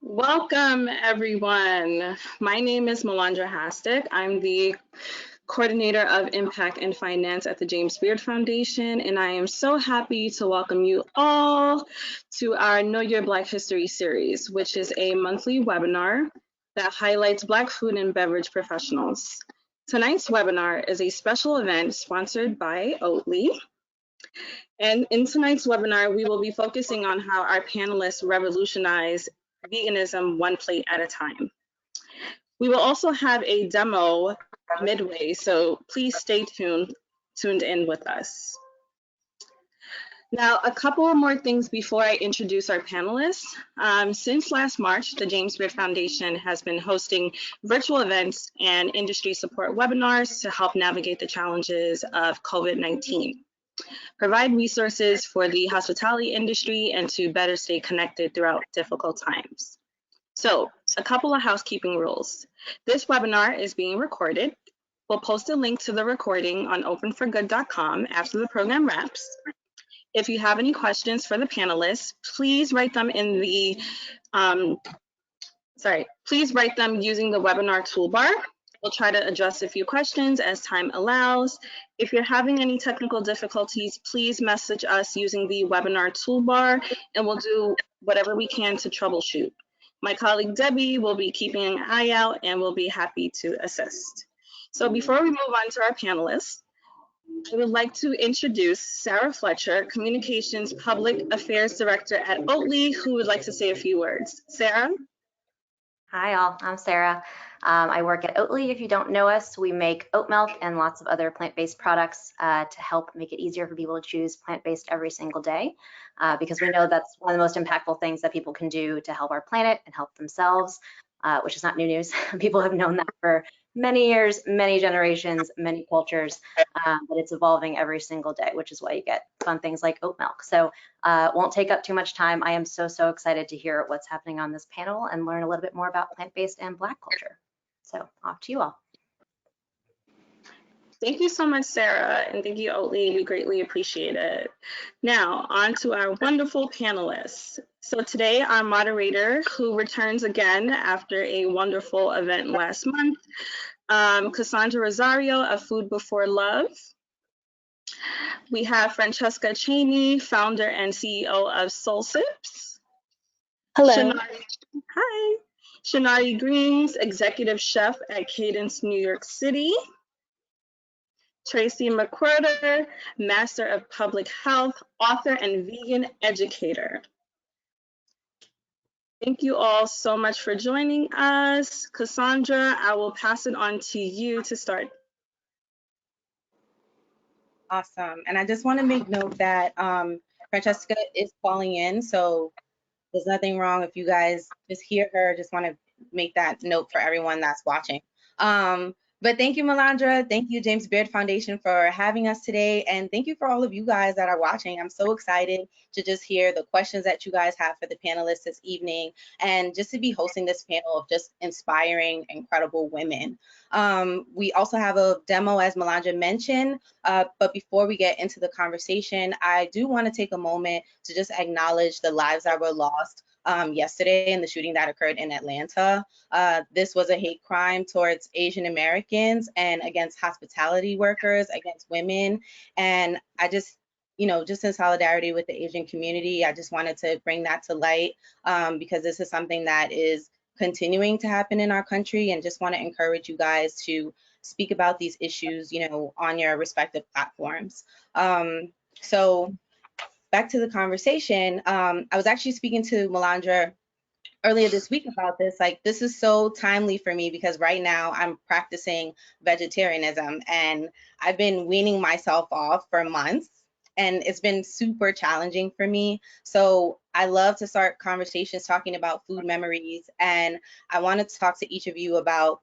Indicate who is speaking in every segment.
Speaker 1: Welcome, everyone. My name is Melandra Hastic. I'm the coordinator of Impact and Finance at the James Beard Foundation, and I am so happy to welcome you all to our Know Your Black History series, which is a monthly webinar that highlights Black food and beverage professionals. Tonight's webinar is a special event sponsored by Oatley. And in tonight's webinar, we will be focusing on how our panelists revolutionize veganism one plate at a time. We will also have a demo midway, so please stay tuned in with us. Now, a couple more things before I introduce our panelists. Since last March, the James Beard Foundation has been hosting virtual events and industry support webinars to help navigate the challenges of COVID-19, provide resources for the hospitality industry, and to better stay connected throughout difficult times. So, a couple of housekeeping rules. This webinar is being recorded. We'll post a link to the recording on openforgood.com after the program wraps. If you have any questions for the panelists, please write them in the, please write them using the webinar toolbar. We'll try to address a few questions as time allows. If you're having any technical difficulties, please message us using the webinar toolbar, and we'll do whatever we can to troubleshoot. My colleague Debbie will be keeping an eye out and will be happy to assist. So before we move on to our panelists, I would like to introduce Sarah Fletcher, Communications Public Affairs Director at Oatley, who would like to say a few words. Sarah?
Speaker 2: Hi all, I'm Sarah. I work at Oatley. If you don't know us, we make oat milk and lots of other plant-based products to help make it easier for people to choose plant-based every single day, because we know that's one of the most impactful things that people can do to help our planet and help themselves, which is not new news. People have known that for many years, many generations, many cultures, but it's evolving every single day, which is why you get fun things like oat milk. So won't take up too much time. I am so excited to hear what's happening on this panel and learn a little bit more about plant-based and Black culture. So off to you all.
Speaker 1: Thank you so much, Sarah, and thank you, Oatley. We greatly appreciate it. Now, on to our wonderful panelists. So today, our moderator, who returns again after a wonderful event last month, Casandra Rosario of Food Before Love. We have Francesca Chaney, founder and CEO of Soul Sips.
Speaker 3: Hello.
Speaker 1: Shenarri, hi. Shenarri Greens, executive chef at Cadence, New York City. Tracye McQuirter, Master of Public Health, author and vegan educator. Thank you all so much for joining us. Casandra, I will pass it on to you to start.
Speaker 3: Awesome. And I just want to make note that Francesca is calling in, so there's nothing wrong if you guys just hear her. Just want to make that note for everyone that's watching. But thank you, Melandra. Thank you, James Beard Foundation, for having us today. And thank you for all of you guys that are watching. I'm so excited to just hear the questions that you guys have for the panelists this evening, and just to be hosting this panel of just inspiring, incredible women. We also have a demo, as Melandra mentioned, but before we get into the conversation, I do want to take a moment to just acknowledge the lives that were lost yesterday in the shooting that occurred in Atlanta. This was a hate crime towards Asian Americans and against hospitality workers, against women. And I just, just in solidarity with the Asian community, I just wanted to bring that to light because this is something that is continuing to happen in our country, and just want to encourage you guys to speak about these issues, on your respective platforms. So back to the conversation, I was actually speaking to Melandra earlier this week about this. Like, this is so timely for me because right now I'm practicing vegetarianism, and I've been weaning myself off for months, and it's been super challenging for me. So I love to start conversations talking about food memories, and I wanted to talk to each of you about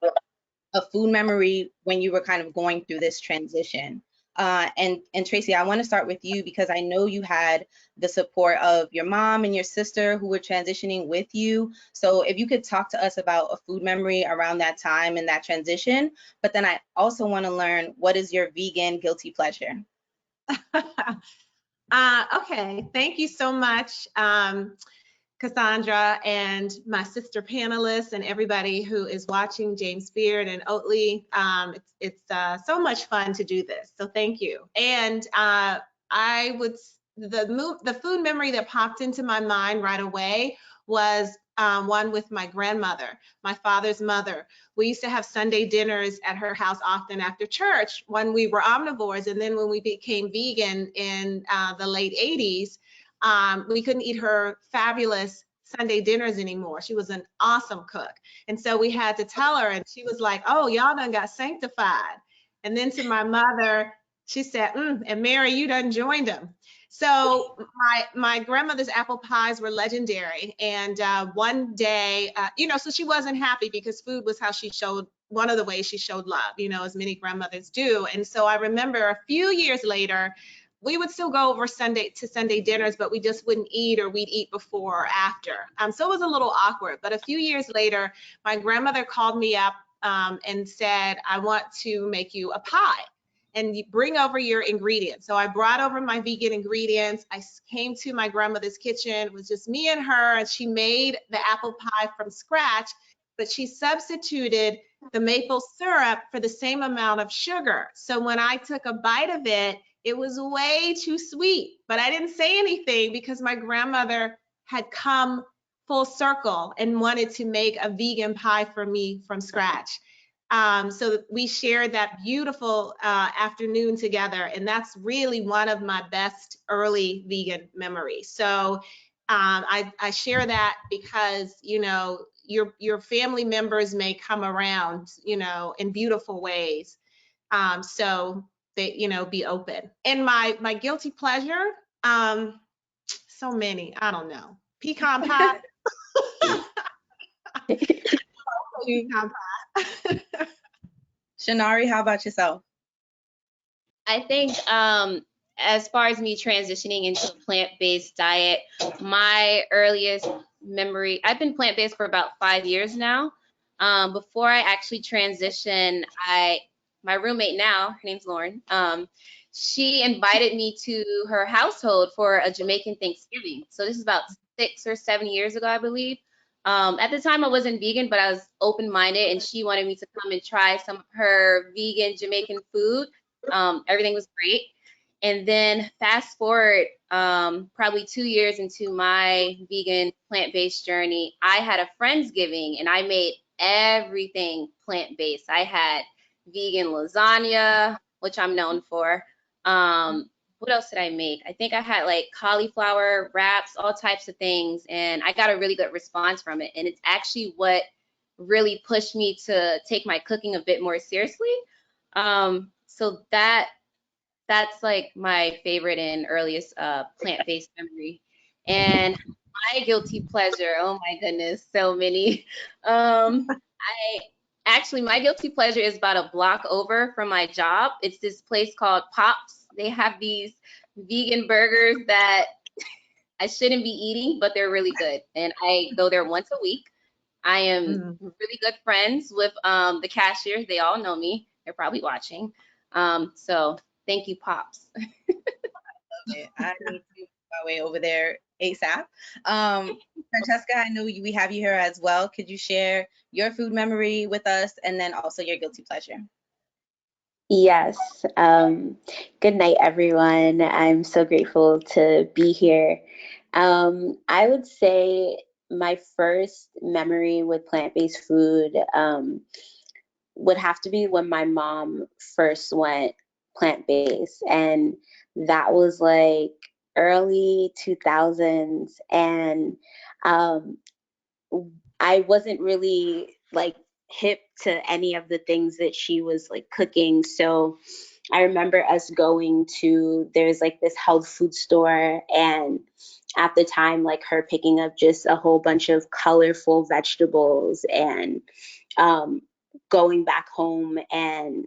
Speaker 3: a food memory when you were kind of going through this transition. And Tracye, I want to start with you because I know you had the support of your mom and your sister who were transitioning with you. So if you could talk to us about a food memory around that time and that transition, but then I also want to learn, what is your vegan guilty pleasure?
Speaker 4: Okay, thank you so much. Casandra, and my sister panelists, and everybody who is watching, James Beard and Oatley. It's so much fun to do this, so thank you. And the food memory that popped into my mind right away was one with my grandmother, my father's mother. We used to have Sunday dinners at her house often after church when we were omnivores, and then when we became vegan in the late 80s, we couldn't eat her fabulous Sunday dinners anymore. She was an awesome cook. And so we had to tell her, and she was like, oh, y'all done got sanctified. And then to my mother, she said, and Mary, you done joined them. So my grandmother's apple pies were legendary. And one day, so she wasn't happy because food was how she showed, one of the ways she showed love, as many grandmothers do. And so I remember a few years later, we would still go over Sunday dinners, but we just wouldn't eat, or we'd eat before or after. So it was a little awkward. But a few years later, my grandmother called me up and said, I want to make you a pie, and you bring over your ingredients. So I brought over my vegan ingredients. I came to my grandmother's kitchen. It was just me and her, and she made the apple pie from scratch, but she substituted the maple syrup for the same amount of sugar. So when I took a bite of it, it was way too sweet, but I didn't say anything because my grandmother had come full circle and wanted to make a vegan pie for me from scratch. So we shared that beautiful afternoon together, and that's really one of my best early vegan memories. So I share that because, your family members may come around, in beautiful ways. So they, be open. And my guilty pleasure, so many, I don't know. Pecan pie. Pecan pie.
Speaker 3: Shenarri, how about yourself?
Speaker 5: I think as far as me transitioning into a plant-based diet, my earliest memory, I've been plant-based for about 5 years now. Before I actually transitioned, my roommate now, her name's Lauren, she invited me to her household for a Jamaican Thanksgiving. So this is about 6 or 7 years ago, I believe. At the time I wasn't vegan, but I was open-minded, and she wanted me to come and try some of her vegan Jamaican food. Everything was great. And then fast forward probably 2 years into my vegan plant-based journey, I had a Friendsgiving, and I made everything plant-based. I had vegan lasagna, which I'm known for. What else did I make? I think I had like cauliflower wraps, all types of things, and I got a really good response from it. And it's actually what really pushed me to take my cooking a bit more seriously. So that's like my favorite and earliest plant-based memory. And my guilty pleasure, oh my goodness, so many. My guilty pleasure is about a block over from my job. It's this place called Pops. They have these vegan burgers that I shouldn't be eating, but they're really good. And I go there once a week. I am really good friends with the cashiers. They all know me. They're probably watching. So thank you, Pops.
Speaker 3: I love it. I need to make my way over there ASAP. Francesca, I know we have you here as well. Could you share your food memory with us, and then also your guilty pleasure?
Speaker 6: Yes. Good night, everyone. I'm so grateful to be here. I would say my first memory with plant-based food would have to be when my mom first went plant-based, and that was like early 2000s, and I wasn't really like hip to any of the things that she was like cooking. So I remember us going to, there's like this health food store, and at the time, like her picking up just a whole bunch of colorful vegetables, and going back home and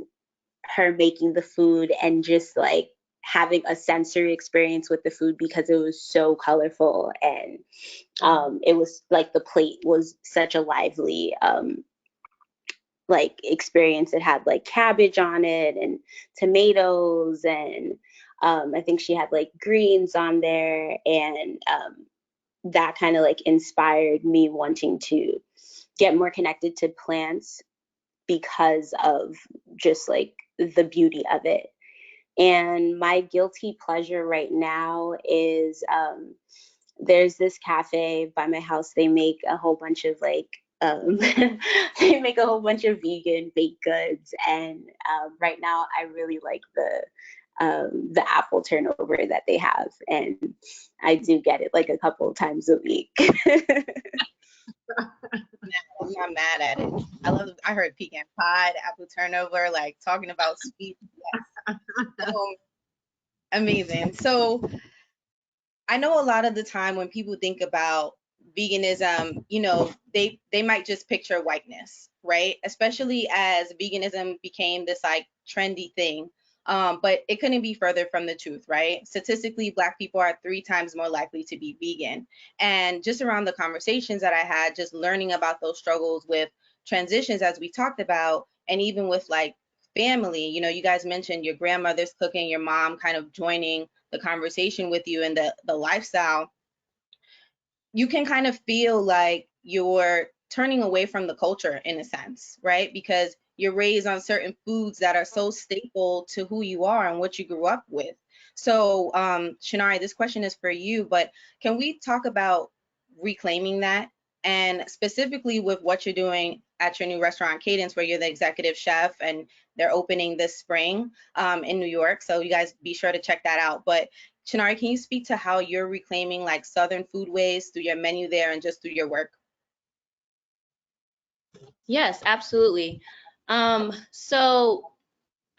Speaker 6: her making the food, and just like having a sensory experience with the food because it was so colorful, and it was like the plate was such a lively like experience. It had like cabbage on it and tomatoes, and I think she had like greens on there, and that kind of like inspired me wanting to get more connected to plants because of just like the beauty of it. And my guilty pleasure right now is there's this cafe by my house. They make a whole bunch of like they make a whole bunch of vegan baked goods, and right now I really like the apple turnover that they have, and I do get it like a couple of times a week.
Speaker 3: I'm not mad at it. I heard pecan pie, the apple turnover, like talking about sweet. Yes. Amazing. So I know a lot of the time when people think about veganism, you know, they might just picture whiteness, right? Especially as veganism became this like trendy thing. But it couldn't be further from the truth, right? Statistically, Black people are 3 times more likely to be vegan. And just around the conversations that I had, just learning about those struggles with transitions, as we talked about, and even with like family, you know, you guys mentioned your grandmother's cooking, your mom kind of joining the conversation with you and the lifestyle. You can kind of feel like you're turning away from the culture in a sense, right? Because you're raised on certain foods that are so staple to who you are and what you grew up with. So, Shenarri, this question is for you, but can we talk about reclaiming that? And specifically with what you're doing at your new restaurant, Cadence, where you're the executive chef and they're opening this spring in New York. So you guys be sure to check that out. But Shenarri, can you speak to how you're reclaiming like Southern foodways through your menu there and just through your work?
Speaker 5: Yes, absolutely. So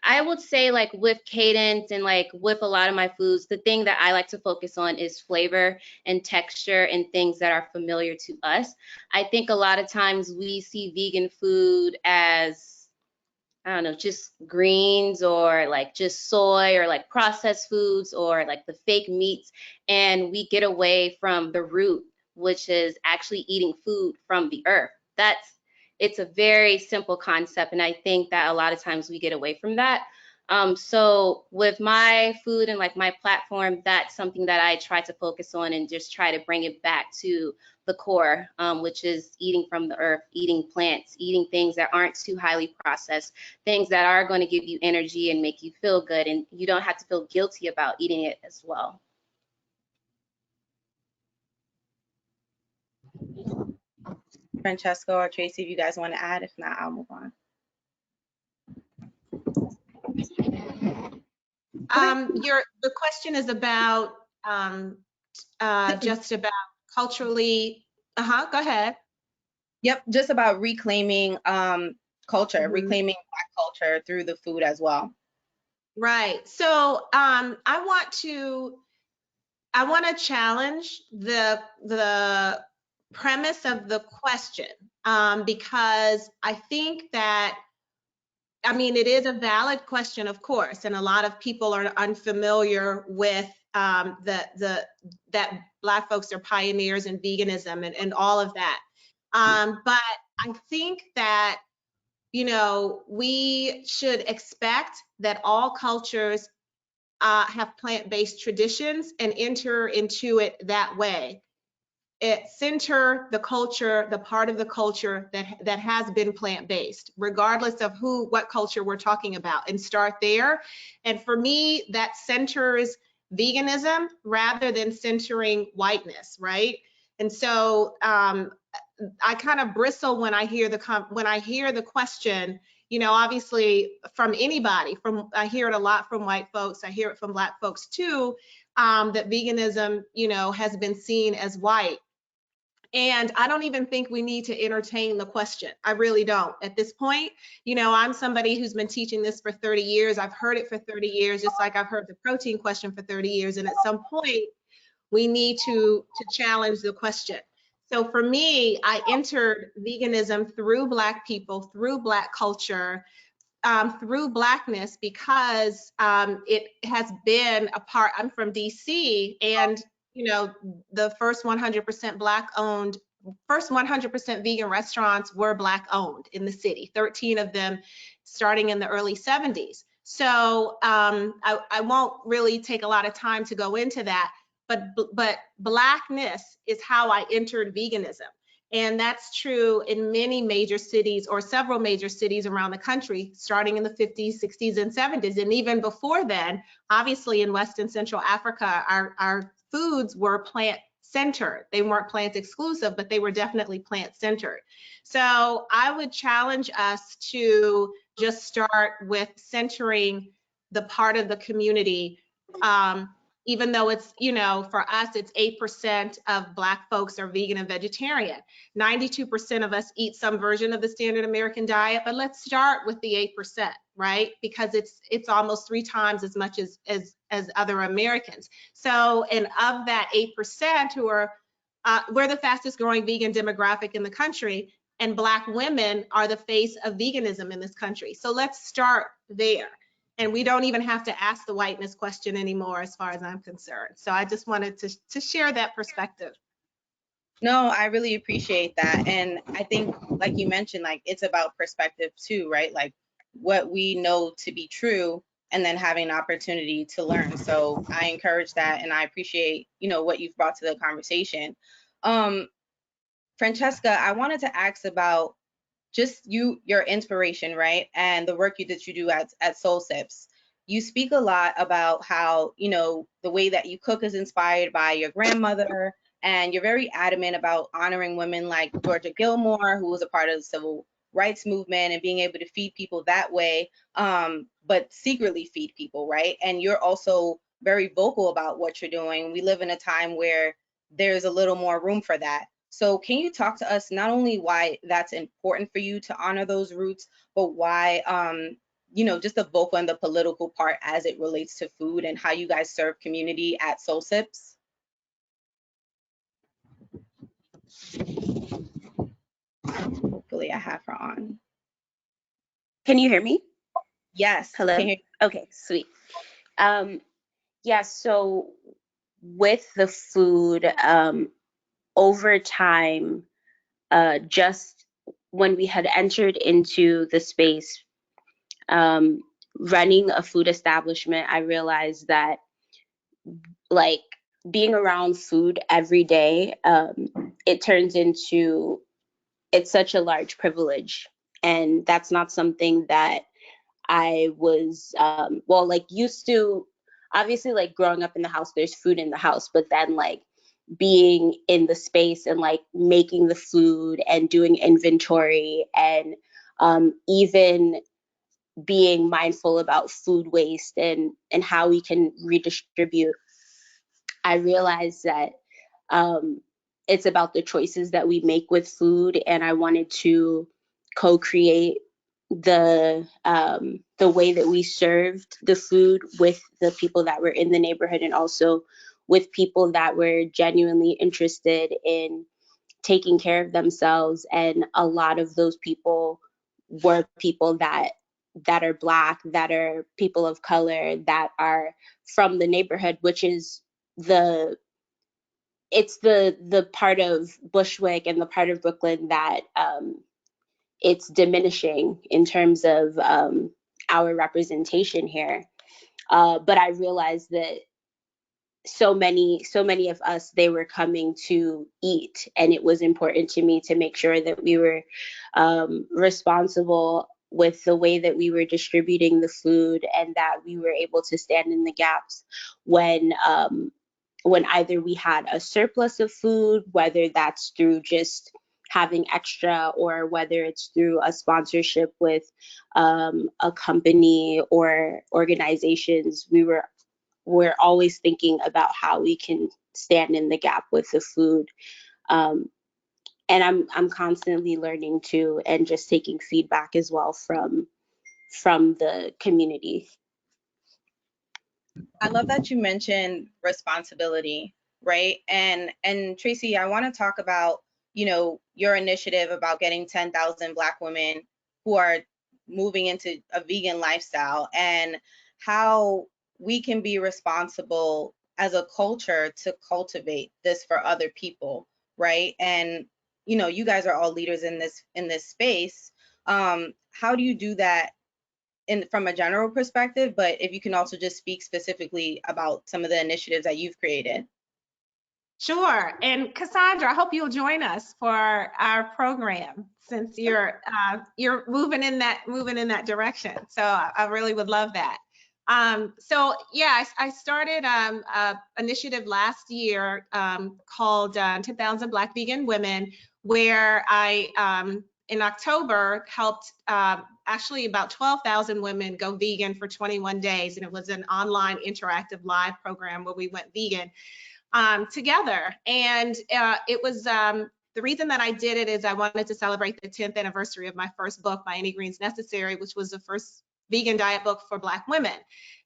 Speaker 5: I would say like with Cadence and like with a lot of my foods, the thing that I like to focus on is flavor and texture and things that are familiar to us. I think a lot of times we see vegan food as, I don't know, just greens or like just soy or like processed foods or like the fake meats. And we get away from the root, which is actually eating food from the earth. It's a very simple concept. And I think that a lot of times we get away from that. So with my food and like my platform, that's something that I try to focus on and just try to bring it back to the core, which is eating from the earth, eating plants, eating things that aren't too highly processed, things that are going to give you energy and make you feel good, and you don't have to feel guilty about eating it as well.
Speaker 3: Francesca or Tracye, if you guys want to add. If not, I'll move on.
Speaker 4: The question is about just about culturally. Go ahead.
Speaker 3: Yep, just about reclaiming culture, reclaiming Black culture through the food as well.
Speaker 4: Right. So I want to challenge the premise of the question because I think that, I mean, it is a valid question, of course, and a lot of people are unfamiliar with that Black folks are pioneers in veganism and all of that. But I think that, you know, we should expect that all cultures have plant-based traditions and enter into it that way. It center the culture, the part of the culture that has been plant-based, regardless of what culture we're talking about, and start there. And for me, that centers veganism rather than centering whiteness, right? And so I kind of bristle when I hear the question. You know, obviously from anybody, I hear it a lot from white folks. I hear it from Black folks too, that veganism, you know, has been seen as white. And I don't even think we need to entertain the question. I really don't at this point. You know, I'm somebody who's been teaching this for 30 years. I've heard it for 30 years, just like I've heard the protein question for 30 years. And at some point, we need to challenge the question. So for me, I entered veganism through Black people, through Black culture, through Blackness, because it has been a part. I'm from DC, and you know, the first 100% Black owned, first 100% vegan restaurants were Black owned in the city, 13 of them starting in the early 70s. So I won't really take a lot of time to go into that, but Blackness is how I entered veganism. And that's true in many major cities, or several major cities around the country, starting in the 50s, 60s, and 70s. And even before then, obviously in West and Central Africa, our foods were plant-centered. They weren't plant-exclusive, but they were definitely plant-centered. So I would challenge us to just start with centering the part of the community, even though it's, you know, for us, it's 8% of Black folks are vegan and vegetarian. 92% of us eat some version of the standard American diet, but let's start with the 8%, right? Because it's almost 3 times as much as other Americans. So, and of that 8% who are, we're the fastest growing vegan demographic in the country, and Black women are the face of veganism in this country. So let's start there. And we don't even have to ask the whiteness question anymore, as far as I'm concerned. So I just wanted to share that perspective.
Speaker 3: No, I really appreciate that. And I think, like you mentioned, like it's about perspective too, right? Like what we know to be true, and then having an opportunity to learn. So I encourage that, and I appreciate, you know, what you've brought to the conversation. Francesca, I wanted to ask about just your inspiration, right? And the work that you do at Soul Sips. You speak a lot about how, you know, the way that you cook is inspired by your grandmother, and you're very adamant about honoring women like Georgia Gilmore, who was a part of the civil rights movement, and being able to feed people that way, but secretly feed people, right? And you're also very vocal about what you're doing. We live in a time where there's a little more room for that. So can you talk to us not only why that's important for you to honor those roots, but why, you know, just the vocal and the political part as it relates to food, and how you guys serve community at Soul Sips? Hopefully I have her on.
Speaker 6: Can you hear me?
Speaker 3: Yes.
Speaker 6: Hello?
Speaker 3: Can you-
Speaker 6: Okay, sweet. Yeah, so with the food, over time, just when we had entered into the space, running a food establishment, I realized that, like, being around food every day, it turns into, it's such a large privilege. And that's not something that I was, well, like, used to. Obviously, like, growing up in the house, there's food in the house, but then, like, being in the space and, like, making the food and doing inventory, and even being mindful about food waste and how we can redistribute, I realized that it's about the choices that we make with food, and I wanted to co-create the way that we served the food with the people that were in the neighborhood, and also with people that were genuinely interested in taking care of themselves. And a lot of those people were people that are Black, that are people of color, that are from the neighborhood, which is the part of Bushwick and the part of Brooklyn that it's diminishing in terms of our representation here. But I realized that so many of us, they were coming to eat, and it was important to me to make sure that we were responsible with the way that we were distributing the food, and that we were able to stand in the gaps when either we had a surplus of food, whether that's through just having extra, or whether it's through a sponsorship with a company or organizations. We're always thinking about how we can stand in the gap with the food. And I'm constantly learning too, and just taking feedback as well from the community.
Speaker 3: I love that you mentioned responsibility, right? And Tracye, I want to talk about, you know, your initiative about getting 10,000 Black women who are moving into a vegan lifestyle, and how we can be responsible as a culture to cultivate this for other people, right? And you know, you guys are all leaders in this space. How do you do that from a general perspective, but if you can also just speak specifically about some of the initiatives that you've created?
Speaker 4: Sure. And Casandra, I hope you'll join us for our program since you're moving in that direction. So I really would love that. So yeah, I started an initiative last year called 10,000 Black Vegan Women, where I in October helped actually about 12,000 women go vegan for 21 days, and it was an online interactive live program where we went vegan together. And it was the reason that I did it is I wanted to celebrate the 10th anniversary of my first book, By Any Means Necessary, which was the first vegan diet book for Black women.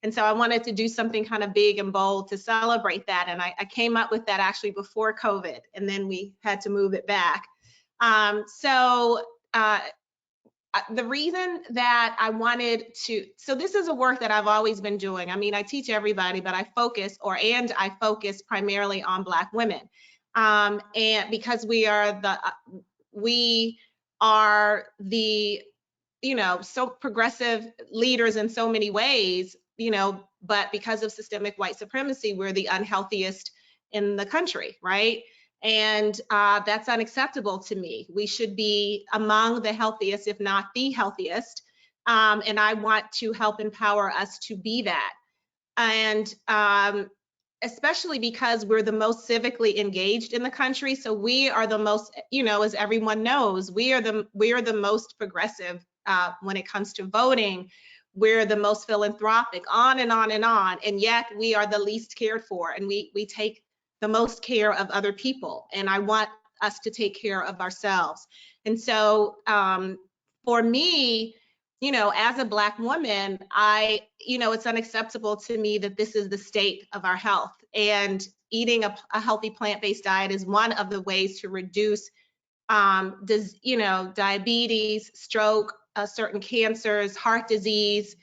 Speaker 4: And so I wanted to do something kind of big and bold to celebrate that. And I came up with that actually before COVID, and then we had to move it back. The reason that I wanted to, so this is a work that I've always been doing. I mean, I teach everybody, but I focus primarily on Black women. And because we are the, you know, so progressive leaders in so many ways, you know, but because of systemic white supremacy, we're the unhealthiest in the country, right? And that's unacceptable to me. We should be among the healthiest, if not the healthiest. And I want to help empower us to be that. And especially because we're the most civically engaged in the country. So we are the most, you know, as everyone knows, we are the most progressive when it comes to voting. We're the most philanthropic, on and on and on. And yet we are the least cared for, and we take the most care of other people. And I want us to take care of ourselves. And so for me, you know, as a Black woman, you know, it's unacceptable to me that this is the state of our health. And eating a healthy plant-based diet is one of the ways to reduce, you know, diabetes, stroke, certain cancers, heart disease,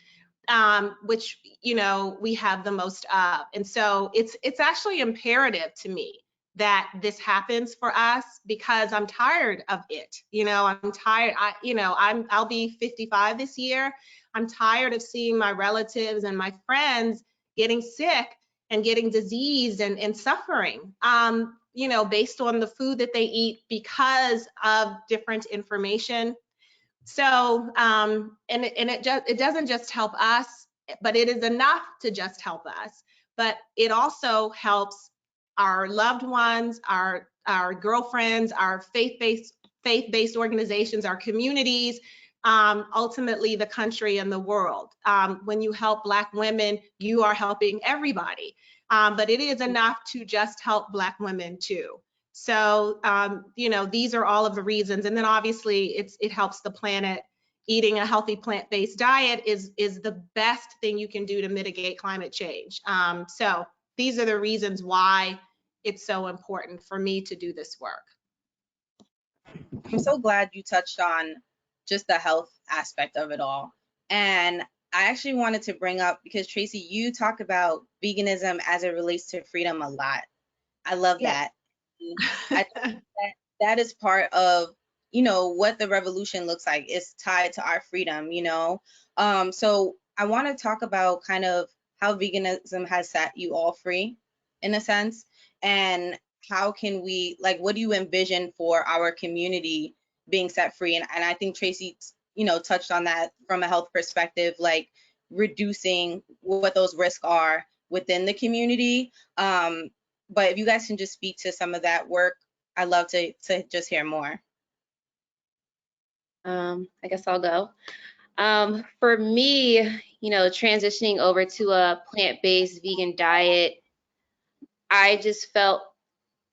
Speaker 4: which, you know, we have the most of. And so it's actually imperative to me that this happens for us, because I'm tired of it. You know, I'm tired. I'll be 55 this year. I'm tired of seeing my relatives and my friends getting sick and getting diseased and suffering, you know, based on the food that they eat because of different information. So, it doesn't just help us, but it is enough to just help us. But it also helps our loved ones, our girlfriends, our faith-based organizations, our communities, ultimately the country and the world. When you help Black women, you are helping everybody. But it is enough to just help Black women too. So, you know, these are all of the reasons. And then obviously it helps the planet. Eating a healthy plant-based diet is the best thing you can do to mitigate climate change. So these are the reasons why it's so important for me to do this work.
Speaker 3: I'm so glad you touched on just the health aspect of it all. And I actually wanted to bring up, because Tracye, you talk about veganism as it relates to freedom a lot. I love that. I think that is part of, you know, what the revolution looks like. It's tied to our freedom, you know. So I want to talk about kind of how veganism has set you all free, in a sense, and how can we, like, what do you envision for our community being set free? And I think Tracye, you know, touched on that from a health perspective, like reducing what those risks are within the community. But if you guys can just speak to some of that work, I'd love to just hear more.
Speaker 5: I guess I'll go. For me, you know, transitioning over to a plant-based vegan diet, I just felt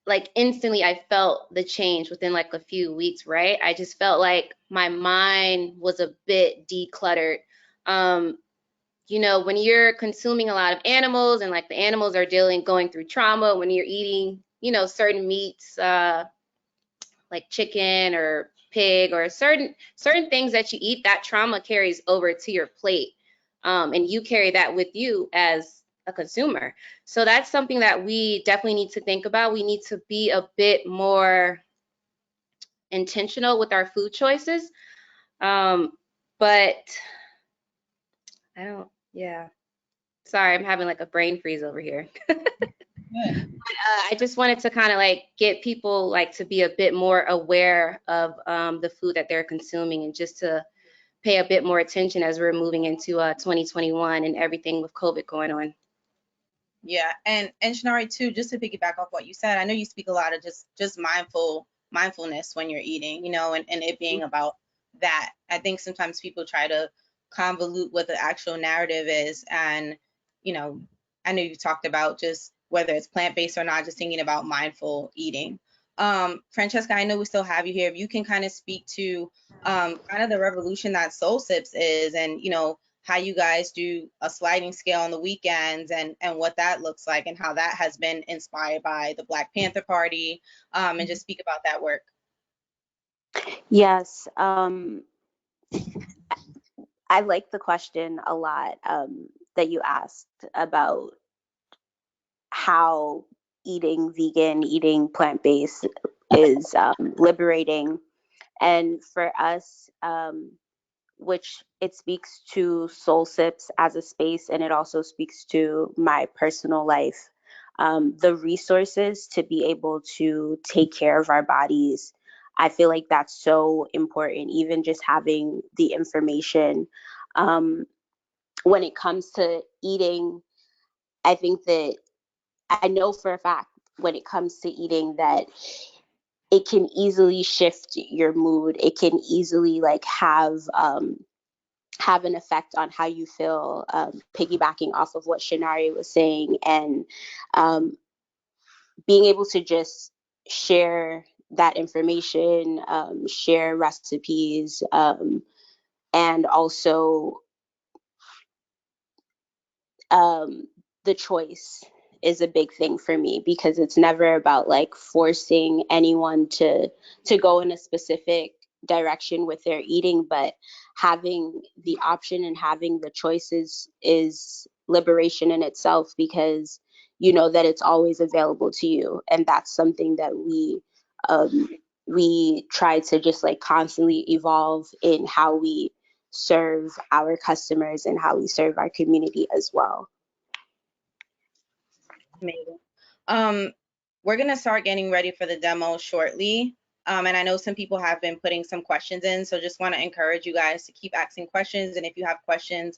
Speaker 5: like instantly I felt the change within like a few weeks, right? I just felt like my mind was a bit decluttered. You know, when you're consuming a lot of animals and like the animals are going through trauma, when you're eating, you know, certain meats, like chicken or pig or certain things that you eat, that trauma carries over to your plate, and you carry that with you as a consumer. So that's something that we definitely need to think about. We need to be a bit more intentional with our food choices. But I don't, yeah. Sorry, I'm having like a brain freeze over here. I just wanted to kind of like get people like to be a bit more aware of the food that they're consuming, and just to pay a bit more attention as we're moving into 2021 and everything with COVID going on.
Speaker 3: Yeah, and Shenarri too, just to piggyback off what you said, I know you speak a lot of just mindfulness when you're eating, you know, and it being about that. I think sometimes people try to convolute what the actual narrative is, and you know, I know you talked about just whether it's plant-based or not, just thinking about mindful eating. Francesca, I know we still have you here. If you can kind of speak to kind of the revolution that Soul Sips is, and you know, how you guys do a sliding scale on the weekends, and what that looks like, and how that has been inspired by the Black Panther Party, and just speak about that work.
Speaker 6: Yes, I like the question a lot that you asked about how eating vegan, eating plant-based is liberating. And for us, which it speaks to Soul Sips as a space, and it also speaks to my personal life. The resources to be able to take care of our bodies, I feel like that's so important, even just having the information. When it comes to eating, I think that I know for a fact when it comes to eating that it can easily shift your mood. It can easily like have an effect on how you feel, piggybacking off of what Shenarri was saying, and being able to just share that information, share recipes, and also the choice is a big thing for me, because it's never about like forcing anyone to go in a specific direction with their eating, but having the option and having the choices is liberation in itself, because you know that it's always available to you. And that's something that we try to just like constantly evolve in how we serve our customers and how we serve our community as well.
Speaker 3: Amazing. We're gonna start getting ready for the demo shortly. And I know some people have been putting some questions in, so just want to encourage you guys to keep asking questions. And if you have questions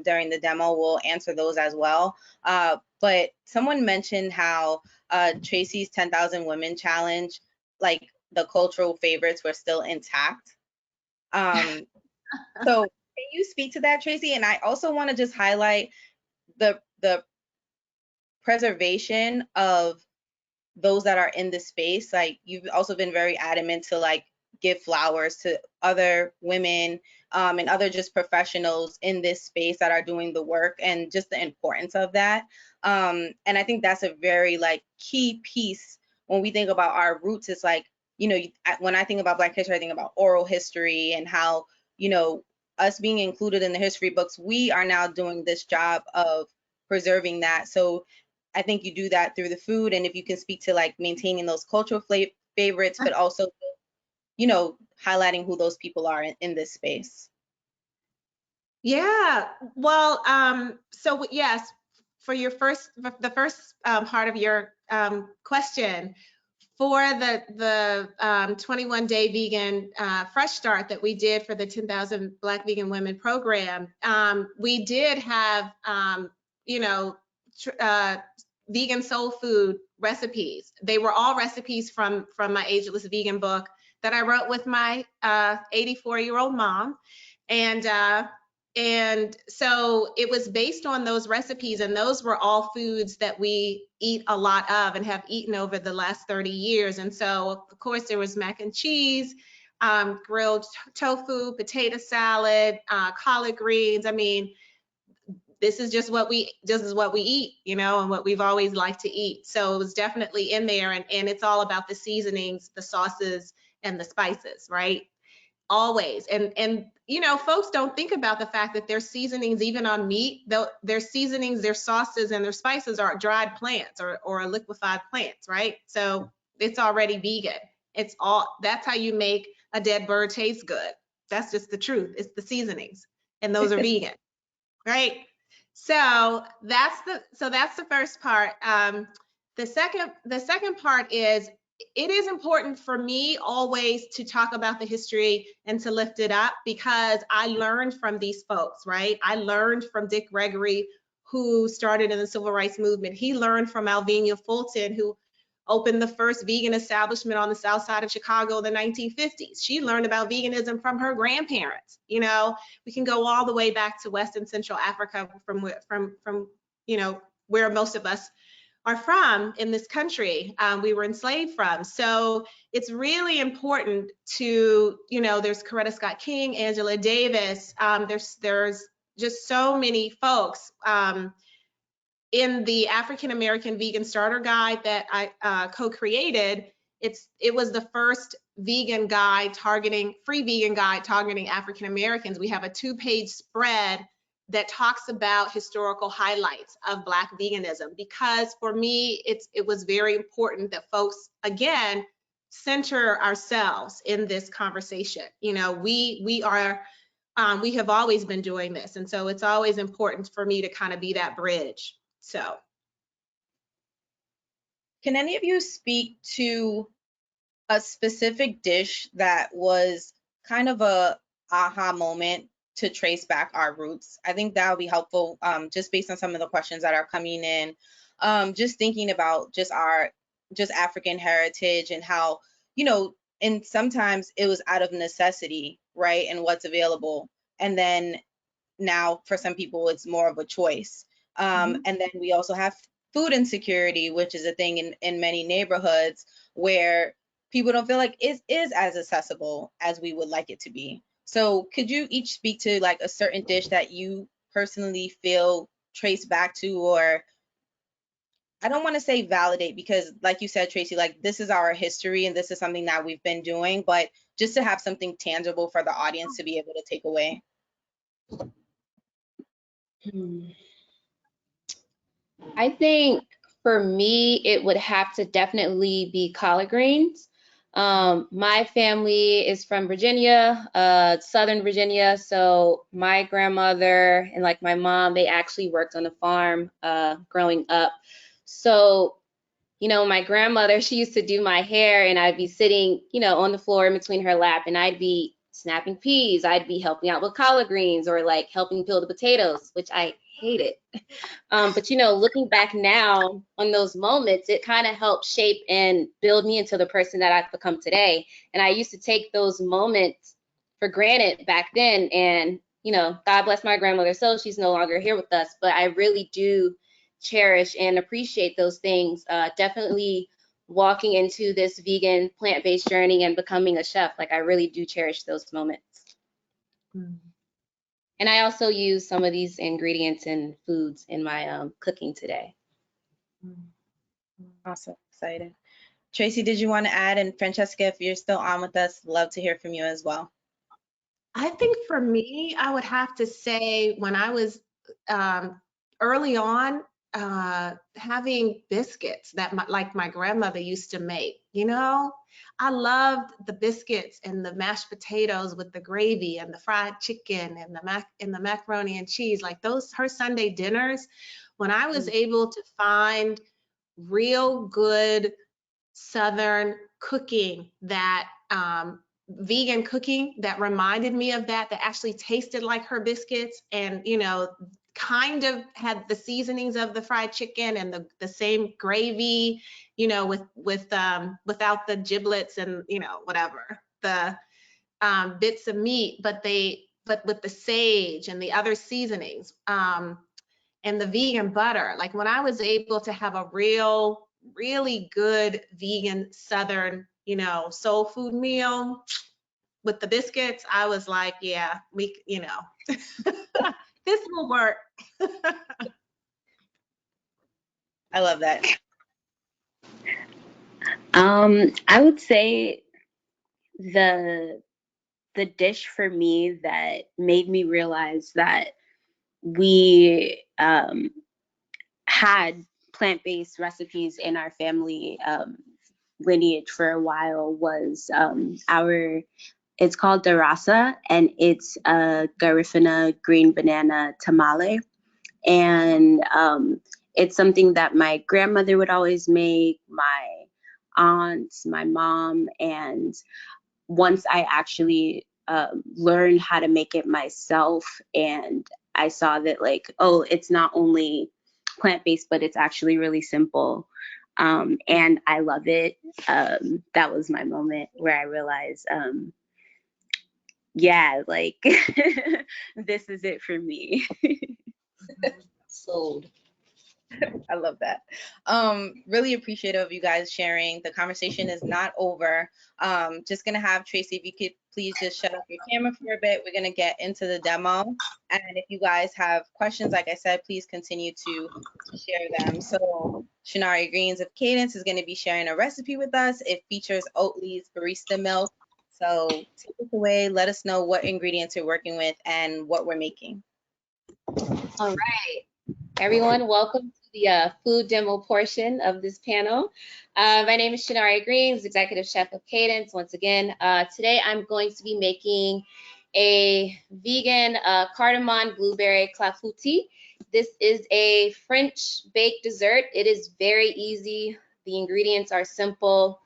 Speaker 3: during the demo, we'll answer those as well. But someone mentioned how Tracye's 10,000 Women Challenge, like the cultural favorites were still intact. So can you speak to that, Tracye? And I also want to just highlight the preservation of those that are in the space. Like, you've also been very adamant to like give flowers to other women and other just professionals in this space that are doing the work, and just the importance of that. And I think that's a very like key piece when we think about our roots. It's like, you know, when I think about Black history, I think about oral history, and how, you know, us being included in the history books, we are now doing this job of preserving that. So I think you do that through the food, and if you can speak to like maintaining those cultural favorites, but also, you know, highlighting who those people are in this space.
Speaker 4: Yeah, well, so yes, for the first part of your question, for the 21-day vegan fresh start that we did for the 10,000 Black vegan women program, we did have, you know, vegan soul food recipes. They were all recipes from my Ageless Vegan book that I wrote with my 84-year-old mom. And so it was based on those recipes, and those were all foods that we eat a lot of and have eaten over the last 30 years. And so, of course, there was mac and cheese, grilled tofu, potato salad, collard greens. I mean, this is just what we eat, you know, and what we've always liked to eat. So it was definitely in there, and it's all about the seasonings, the sauces, and the spices, right? Always. And you know, folks don't think about the fact that their seasonings, even on meat, their seasonings, their sauces, and their spices are dried plants or liquefied plants, right? So it's already vegan. That's how you make a dead bird taste good. That's just the truth. It's the seasonings, and those are vegan, right? So that's the first part. The second part is, it is important for me always to talk about the history and to lift it up, because I learned from these folks, right? I learned from Dick Gregory, who started in the civil rights movement. He learned from Alvenia Fulton, who opened the first vegan establishment on the south side of Chicago in the 1950s. She learned about veganism from her grandparents. You know, we can go all the way back to West and Central Africa, from you know, where most of us are from in this country, we were enslaved from. So it's really important to, you know, there's Coretta Scott King, Angela Davis, there's just so many folks. In the African American Vegan Starter Guide that I co-created, it was the first vegan guide free vegan guide targeting African Americans. We have a 2-page spread that talks about historical highlights of Black veganism, because for me, it was very important that folks, again, center ourselves in this conversation. You know, we have always been doing this, and so it's always important for me to kind of be that bridge. So,
Speaker 3: can any of you speak to a specific dish that was kind of a aha moment to trace back our roots? I think that would be helpful, just based on some of the questions that are coming in. Just thinking about just African heritage and how, you know, and sometimes it was out of necessity, right? And what's available. And then now for some people, it's more of a choice. And then we also have food insecurity, which is a thing in many neighborhoods where people don't feel like it is as accessible as we would like it to be. So could you each speak to like a certain dish that you personally feel traced back to, or I don't want to say validate, because like you said, Tracye, like this is our history and this is something that we've been doing, but just to have something tangible for the audience to be able to take away.
Speaker 5: I think for me, it would have to definitely be collard greens. My family is from Virginia, Southern Virginia. So my grandmother and like my mom, they actually worked on a farm growing up. So, you know, my grandmother, she used to do my hair, and I'd be sitting, you know, on the floor in between her lap, and I'd be snapping peas. I'd be helping out with collard greens, or like helping peel the potatoes, which I hated. But, you know, looking back now on those moments, it kind of helped shape and build me into the person that I've become today. And I used to take those moments for granted back then. And, you know, God bless my grandmother, so she's no longer here with us. But I really do cherish and appreciate those things. Definitely walking into this vegan plant-based journey and becoming a chef, like I really do cherish those moments. And I also use some of these ingredients and foods in my cooking today.
Speaker 3: Awesome, excited. Tracye, did you want to add? And Francesca, if you're still on with us, love to hear from you as well.
Speaker 4: I think for me, I would have to say when I was early on, having biscuits that like my grandmother used to make, you know, I loved the biscuits and the mashed potatoes with the gravy and the fried chicken and the macaroni and cheese, like those, her Sunday dinners. When I was able to find real good Southern cooking, that vegan cooking that reminded me of that actually tasted like her biscuits, and, you know, kind of had the seasonings of the fried chicken and the same gravy, you know, without the giblets and, you know, whatever, the bits of meat, but with the sage and the other seasonings, and the vegan butter. Like when I was able to have a really good vegan Southern, you know, soul food meal with the biscuits, I was like, yeah, you know, this will work.
Speaker 3: I love that.
Speaker 6: I would say the dish for me that made me realize that we had plant-based recipes in our family lineage for a while was it's called darasa, and it's a Garifuna green banana tamale. And it's something that my grandmother would always make, my aunts, my mom, and once I actually learned how to make it myself, and I saw that like, oh, it's not only plant-based, but it's actually really simple. And I love it. That was my moment where I realized, yeah, like this is it for me.
Speaker 7: Sold.
Speaker 3: I love that. Really appreciative of you guys sharing. The conversation is not over. Just gonna have Tracye, if you could please just shut off your camera for a bit. We're gonna get into the demo. And if you guys have questions, like I said, please continue to share them. So Shenarri Greens of Cadence is gonna be sharing a recipe with us. It features Oatley's barista milk. So take us away, let us know what ingredients you're working with and what we're making.
Speaker 5: All right, everyone, welcome to the food demo portion of this panel. My name is Shenarri Greens, Executive Chef of Cadence. Once again, today I'm going to be making a vegan cardamon blueberry clafouti. This is a French baked dessert. It is very easy. The ingredients are simple.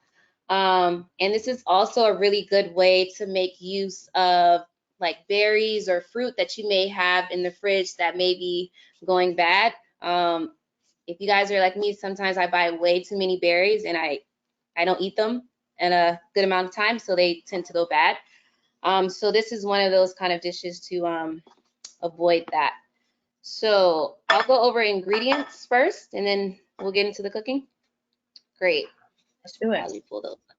Speaker 5: And this is also a really good way to make use of like berries or fruit that you may have in the fridge that may be going bad. If you guys are like me, sometimes I buy way too many berries and I don't eat them in a good amount of time, so they tend to go bad. So this is one of those kind of dishes to avoid that. So I'll go over ingredients first and then we'll get into the cooking. Great.
Speaker 3: Let's do it.
Speaker 5: Let me pull those up.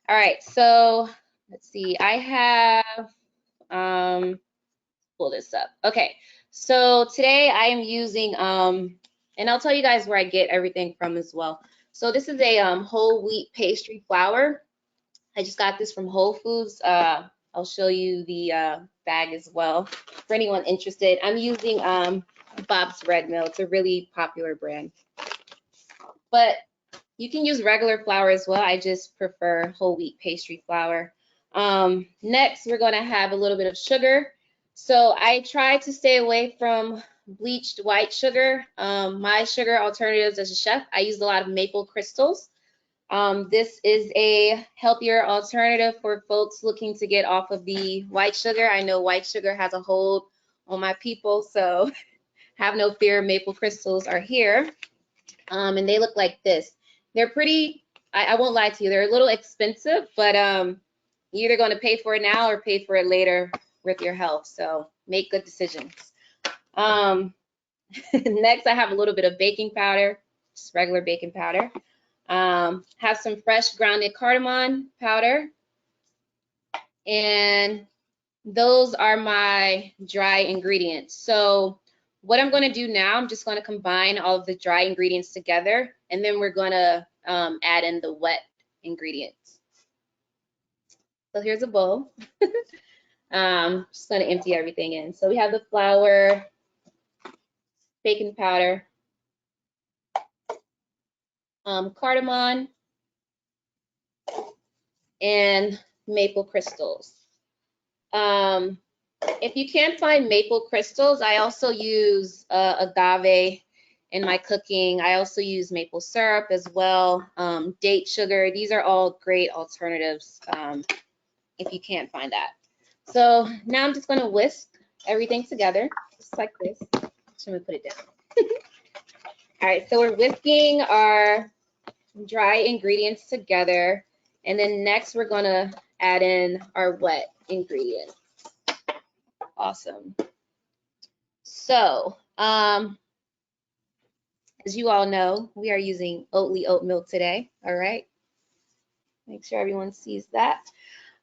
Speaker 5: All right, so let's see. I have pull this up. Okay, so today I am using and I'll tell you guys where I get everything from as well. So this is a whole wheat pastry flour. I just got this from Whole Foods. I'll show you the bag as well for anyone interested. I'm using Bob's Red Mill. It's a really popular brand, but you can use regular flour as well. I just prefer whole wheat pastry flour. Next, we're going to have a little bit of sugar. So I try to stay away from bleached white sugar. My sugar alternatives as a chef, I use a lot of maple crystals. This is a healthier alternative for folks looking to get off of the white sugar. I know white sugar has a hold on my people, so have no fear, maple crystals are here. And they look like this. They're pretty, I won't lie to you, they're a little expensive, but you're either going to pay for it now or pay for it later with your health. So make good decisions. Next, I have a little bit of baking powder, just regular baking powder. Have some fresh grounded cardamom powder. And those are my dry ingredients. So what I'm going to do now, I'm just going to combine all of the dry ingredients together, and then we're going to add in the wet ingredients. So here's a bowl. Just going to empty everything in. So we have the flour, baking powder, cardamom, and maple crystals. If you can't find maple crystals, I also use agave in my cooking. I also use maple syrup as well, date sugar. These are all great alternatives if you can't find that. So now I'm just going to whisk everything together, just like this. So I'm going to put it down. All right, so we're whisking our dry ingredients together, and then next we're going to add in our wet ingredients. Awesome. So, as you all know, we are using Oatley oat milk today. All right. Make sure everyone sees that.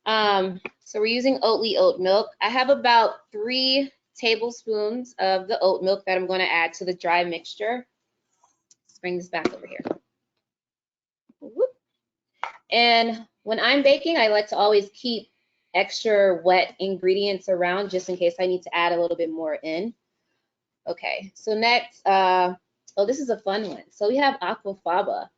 Speaker 5: So we're using Oatley oat milk. I have about 3 tablespoons of the oat milk that I'm going to add to the dry mixture. Let's bring this back over here. Whoop. And when I'm baking, I like to always keep extra wet ingredients around just in case I need to add a little bit more in. Okay, so next, oh, this is a fun one. So we have Aquafaba.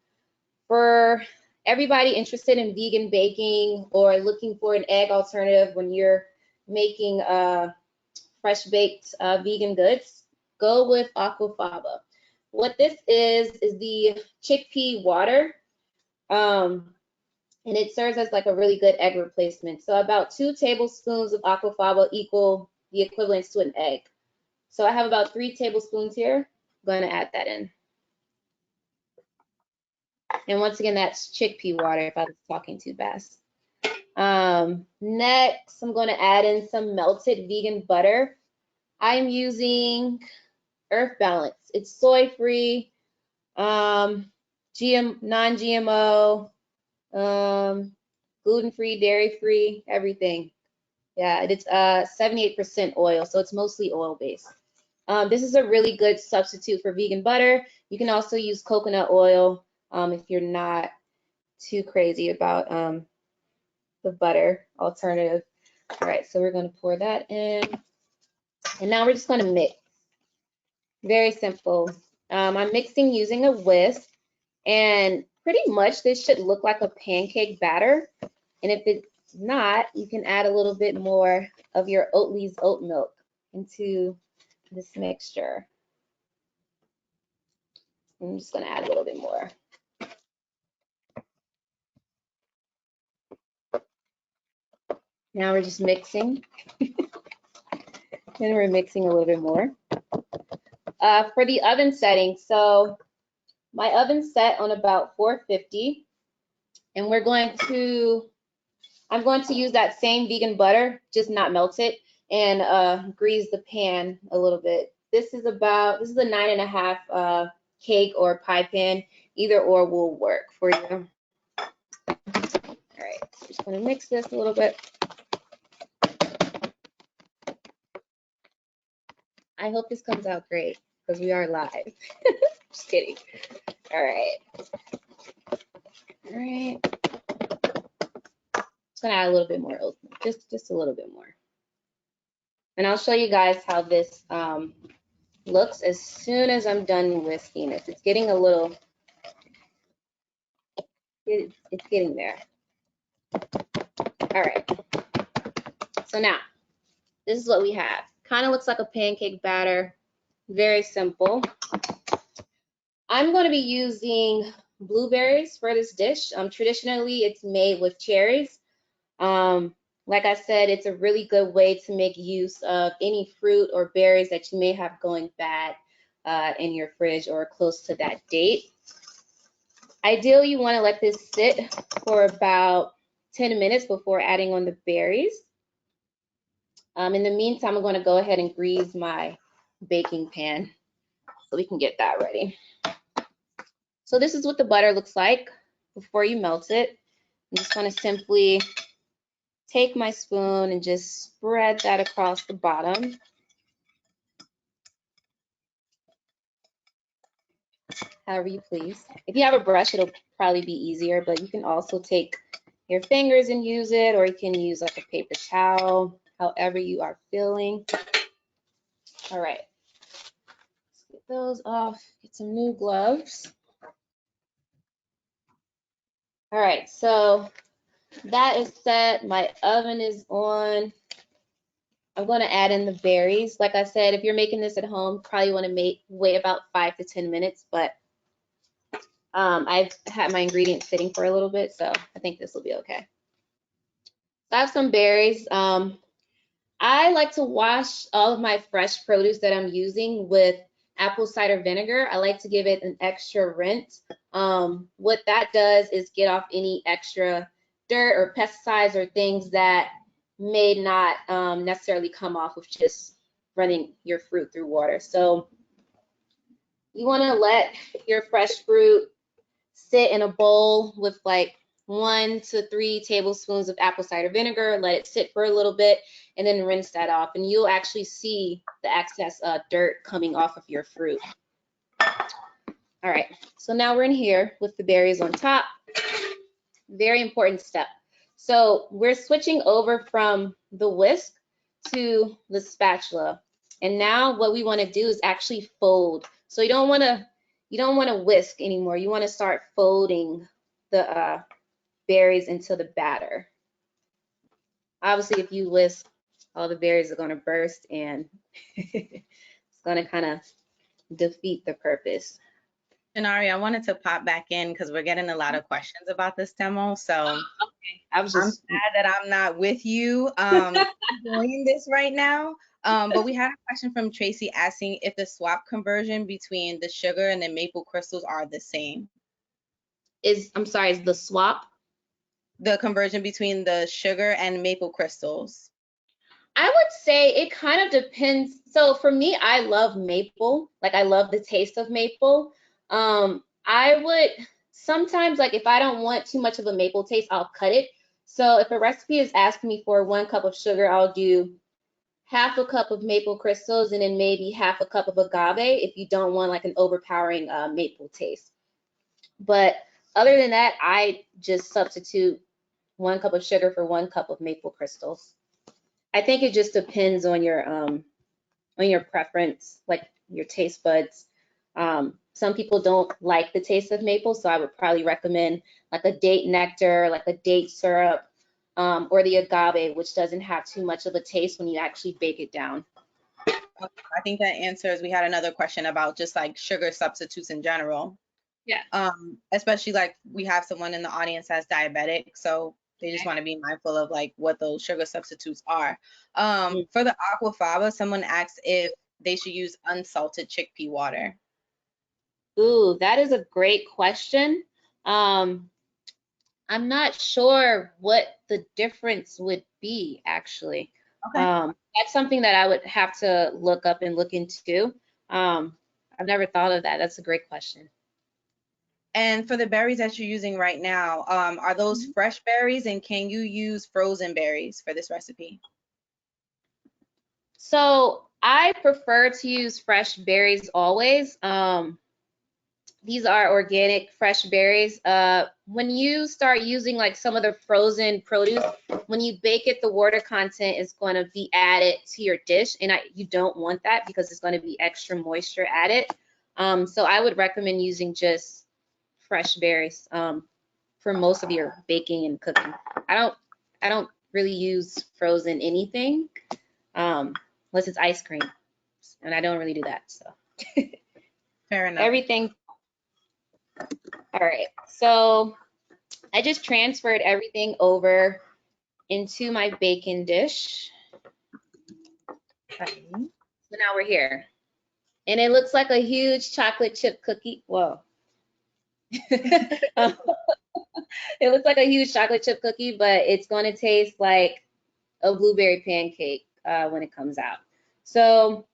Speaker 5: For everybody interested in vegan baking or looking for an egg alternative when you're making fresh baked vegan goods, go with Aquafaba. what this is the chickpea water. And it serves as like a really good egg replacement. So about 2 tablespoons of Aquafaba equal the equivalence to an egg. So I have about 3 tablespoons here. I'm going to add that in. And once again, that's chickpea water if I was talking too fast. Next, I'm going to add in some melted vegan butter. I'm using Earth Balance. It's soy-free, non-GMO, gluten-free, dairy-free, everything. Yeah, it's 78% oil, so it's mostly oil-based. This is a really good substitute for vegan butter. You can also use coconut oil if you're not too crazy about the butter alternative. All right, so we're going to pour that in. And now we're just going to mix. Very simple. I'm mixing using a whisk. And pretty much this should look like a pancake batter. And if it's not, you can add a little bit more of your Oatley's oat milk into this mixture. I'm just going to add a little bit more. Now we're just mixing. And we're mixing a little bit more. For the oven setting, so my oven's set on about 450. And I'm going to use that same vegan butter, just not melt it, and grease the pan a little bit. This is a 9.5 cake or pie pan. Either or will work for you. All right, just going to mix this a little bit. I hope this comes out great because we are live. Just kidding. All right. All right. Just gonna add a little bit more oat milk, just a little bit more. And I'll show you guys how this looks as soon as I'm done whisking this. It's getting a little, it's getting there. All right. So now, this is what we have. Kind of looks like a pancake batter. Very simple. I'm going to be using blueberries for this dish. Traditionally, it's made with cherries. Like I said, it's a really good way to make use of any fruit or berries that you may have going bad in your fridge or close to that date. Ideally, you want to let this sit for about 10 minutes before adding on the berries. In the meantime, I'm going to go ahead and grease my baking pan so we can get that ready. So this is what the butter looks like before you melt it. I'm just going to simply take my spoon and just spread that across the bottom. However you please. If you have a brush, it'll probably be easier, but you can also take your fingers and use it, or you can use like a paper towel, however you are feeling. All right. Let's get those off, get some new gloves. All right, so that is set. My oven is on. I'm going to add in the berries. Like I said, if you're making this at home, probably want to wait about 5 to 10 minutes, but I've had my ingredients sitting for a little bit, so I think this will be okay. So I have some berries. I like to wash all of my fresh produce that I'm using with apple cider vinegar. I like to give it an extra rinse. What that does is get off any extra dirt or pesticides or things that may not necessarily come off with just running your fruit through water. So you want to let your fresh fruit sit in a bowl with like 1 to 3 tablespoons of apple cider vinegar, let it sit for a little bit, and then rinse that off. And you'll actually see the excess dirt coming off of your fruit. All right, so now we're in here with the berries on top. Very important step. So we're switching over from the whisk to the spatula. And now what we want to do is actually fold. So you don't want to whisk anymore. You want to start folding the berries into the batter. Obviously, if you whisk, all the berries are going to burst and it's going to kind of defeat the purpose.
Speaker 3: Shenarri, I wanted to pop back in because we're getting a lot of questions about this demo. So
Speaker 5: I was
Speaker 3: I'm
Speaker 5: just
Speaker 3: sad that I'm not with you doing this right now. But we had a question from Tracye asking if the swap conversion between the sugar and the maple crystals are the same.
Speaker 5: I'm sorry, is the swap?
Speaker 3: The conversion between the sugar and maple crystals.
Speaker 5: I would say it kind of depends. So for me, I love maple. Like, I love the taste of maple. I would sometimes, like, if I don't want too much of a maple taste, I'll cut it. So if a recipe is asking me for 1 cup of sugar, I'll do half a cup of maple crystals and then maybe half a cup of agave if you don't want like an overpowering maple taste. But other than that, I just substitute 1 cup of sugar for 1 cup of maple crystals. I think it just depends on your preference, like your taste buds. Some people don't like the taste of maple, so I would probably recommend like a date nectar, like a date syrup, or the agave, which doesn't have too much of a taste when you actually bake it down.
Speaker 3: I think that answers. We had another question about just like sugar substitutes in general.
Speaker 5: Yeah.
Speaker 3: Especially like we have someone in the audience that's diabetic, so they just want to be mindful of like what those sugar substitutes are. For the Aquafaba, someone asked if they should use unsalted chickpea water.
Speaker 5: Ooh, that is a great question. I'm not sure what the difference would be, actually.
Speaker 3: Okay.
Speaker 5: That's something that I would have to look up and look into. I've never thought of that. That's a great question.
Speaker 3: And for the berries that you're using right now, are those fresh berries, and can you use frozen berries for this recipe?
Speaker 5: So I prefer to use fresh berries always. These are organic fresh berries. When you start using like some of the frozen produce, when you bake it, the water content is going to be added to your dish, and you don't want that because it's going to be extra moisture added. So I would recommend using just fresh berries for most of your baking and cooking. I don't really use frozen anything unless it's ice cream, and I don't really do that. So
Speaker 3: Fair enough.
Speaker 5: everything. All right, so I just transferred everything over into my baking dish. Okay. So now we're here, and it looks like a huge chocolate chip cookie. Whoa. It looks like a huge chocolate chip cookie, but it's going to taste like a blueberry pancake when it comes out. So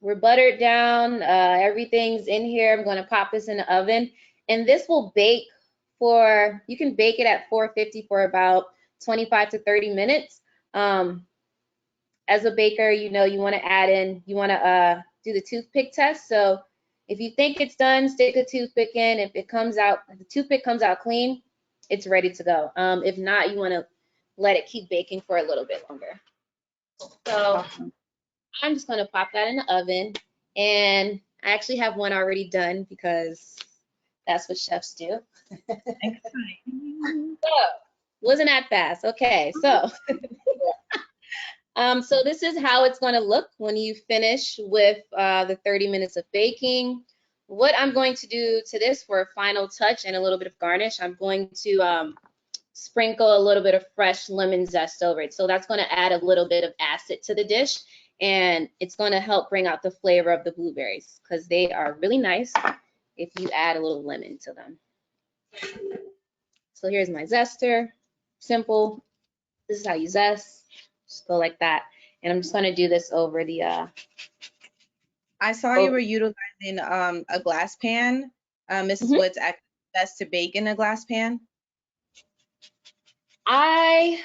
Speaker 5: we're buttered down. Everything's in here. I'm going to pop this in the oven, and this will bake for, you can bake it at 450 for about 25 to 30 minutes. As a baker, you know, you want to add in, you want to do the toothpick test. So if you think it's done, stick a toothpick in. If it comes out, if the toothpick comes out clean, it's ready to go. If not, you want to let it keep baking for a little bit longer. So I'm just going to pop that in the oven, and I actually have one already done because that's what chefs do. So, wasn't that fast? Okay, so so this is how it's going to look when you finish with the 30 minutes of baking. What I'm going to do to this for a final touch and a little bit of garnish, I'm going to sprinkle a little bit of fresh lemon zest over it. So that's going to add a little bit of acid to the dish, and it's going to help bring out the flavor of the blueberries because they are really nice if you add a little lemon to them. So here's my zester. Simple. This is how you zest. Just go like that. And I'm just going to do this over the
Speaker 3: I saw you were utilizing a glass pan. Mrs. Woods actually best to bake in a glass pan.
Speaker 5: I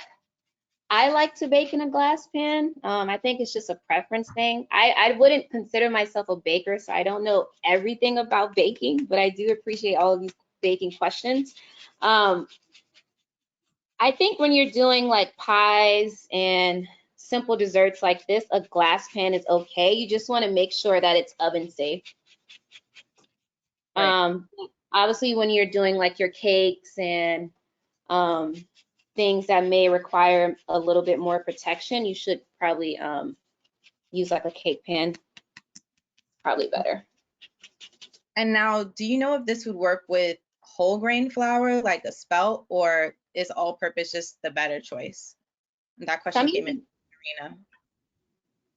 Speaker 5: like to bake in a glass pan. I think it's just a preference thing. I wouldn't consider myself a baker, so I don't know everything about baking, but I do appreciate all of these baking questions. I think when you're doing like pies and simple desserts like this, a glass pan is okay. You just want to make sure that it's oven safe. Right. Obviously, when you're doing like your cakes and things that may require a little bit more protection, you should probably use like a cake pan. Probably better.
Speaker 3: And now, do you know if this would work with whole grain flour, like a spelt, or is all-purpose just the better choice? And that question came in, Karina.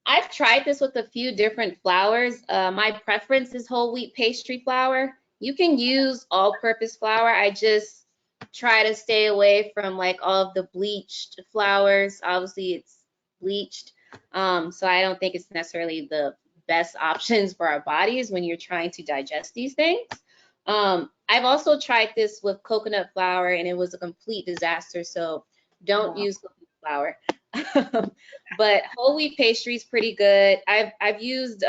Speaker 5: I've tried this with a few different flours. My preference is whole wheat pastry flour. You can use all-purpose flour. I just try to stay away from like all of the bleached flours. Obviously, it's bleached, so I don't think it's necessarily the best options for our bodies when you're trying to digest these things. I've also tried this with coconut flour, and it was a complete disaster. So don't use coconut flour. But whole wheat pastry is pretty good. I've used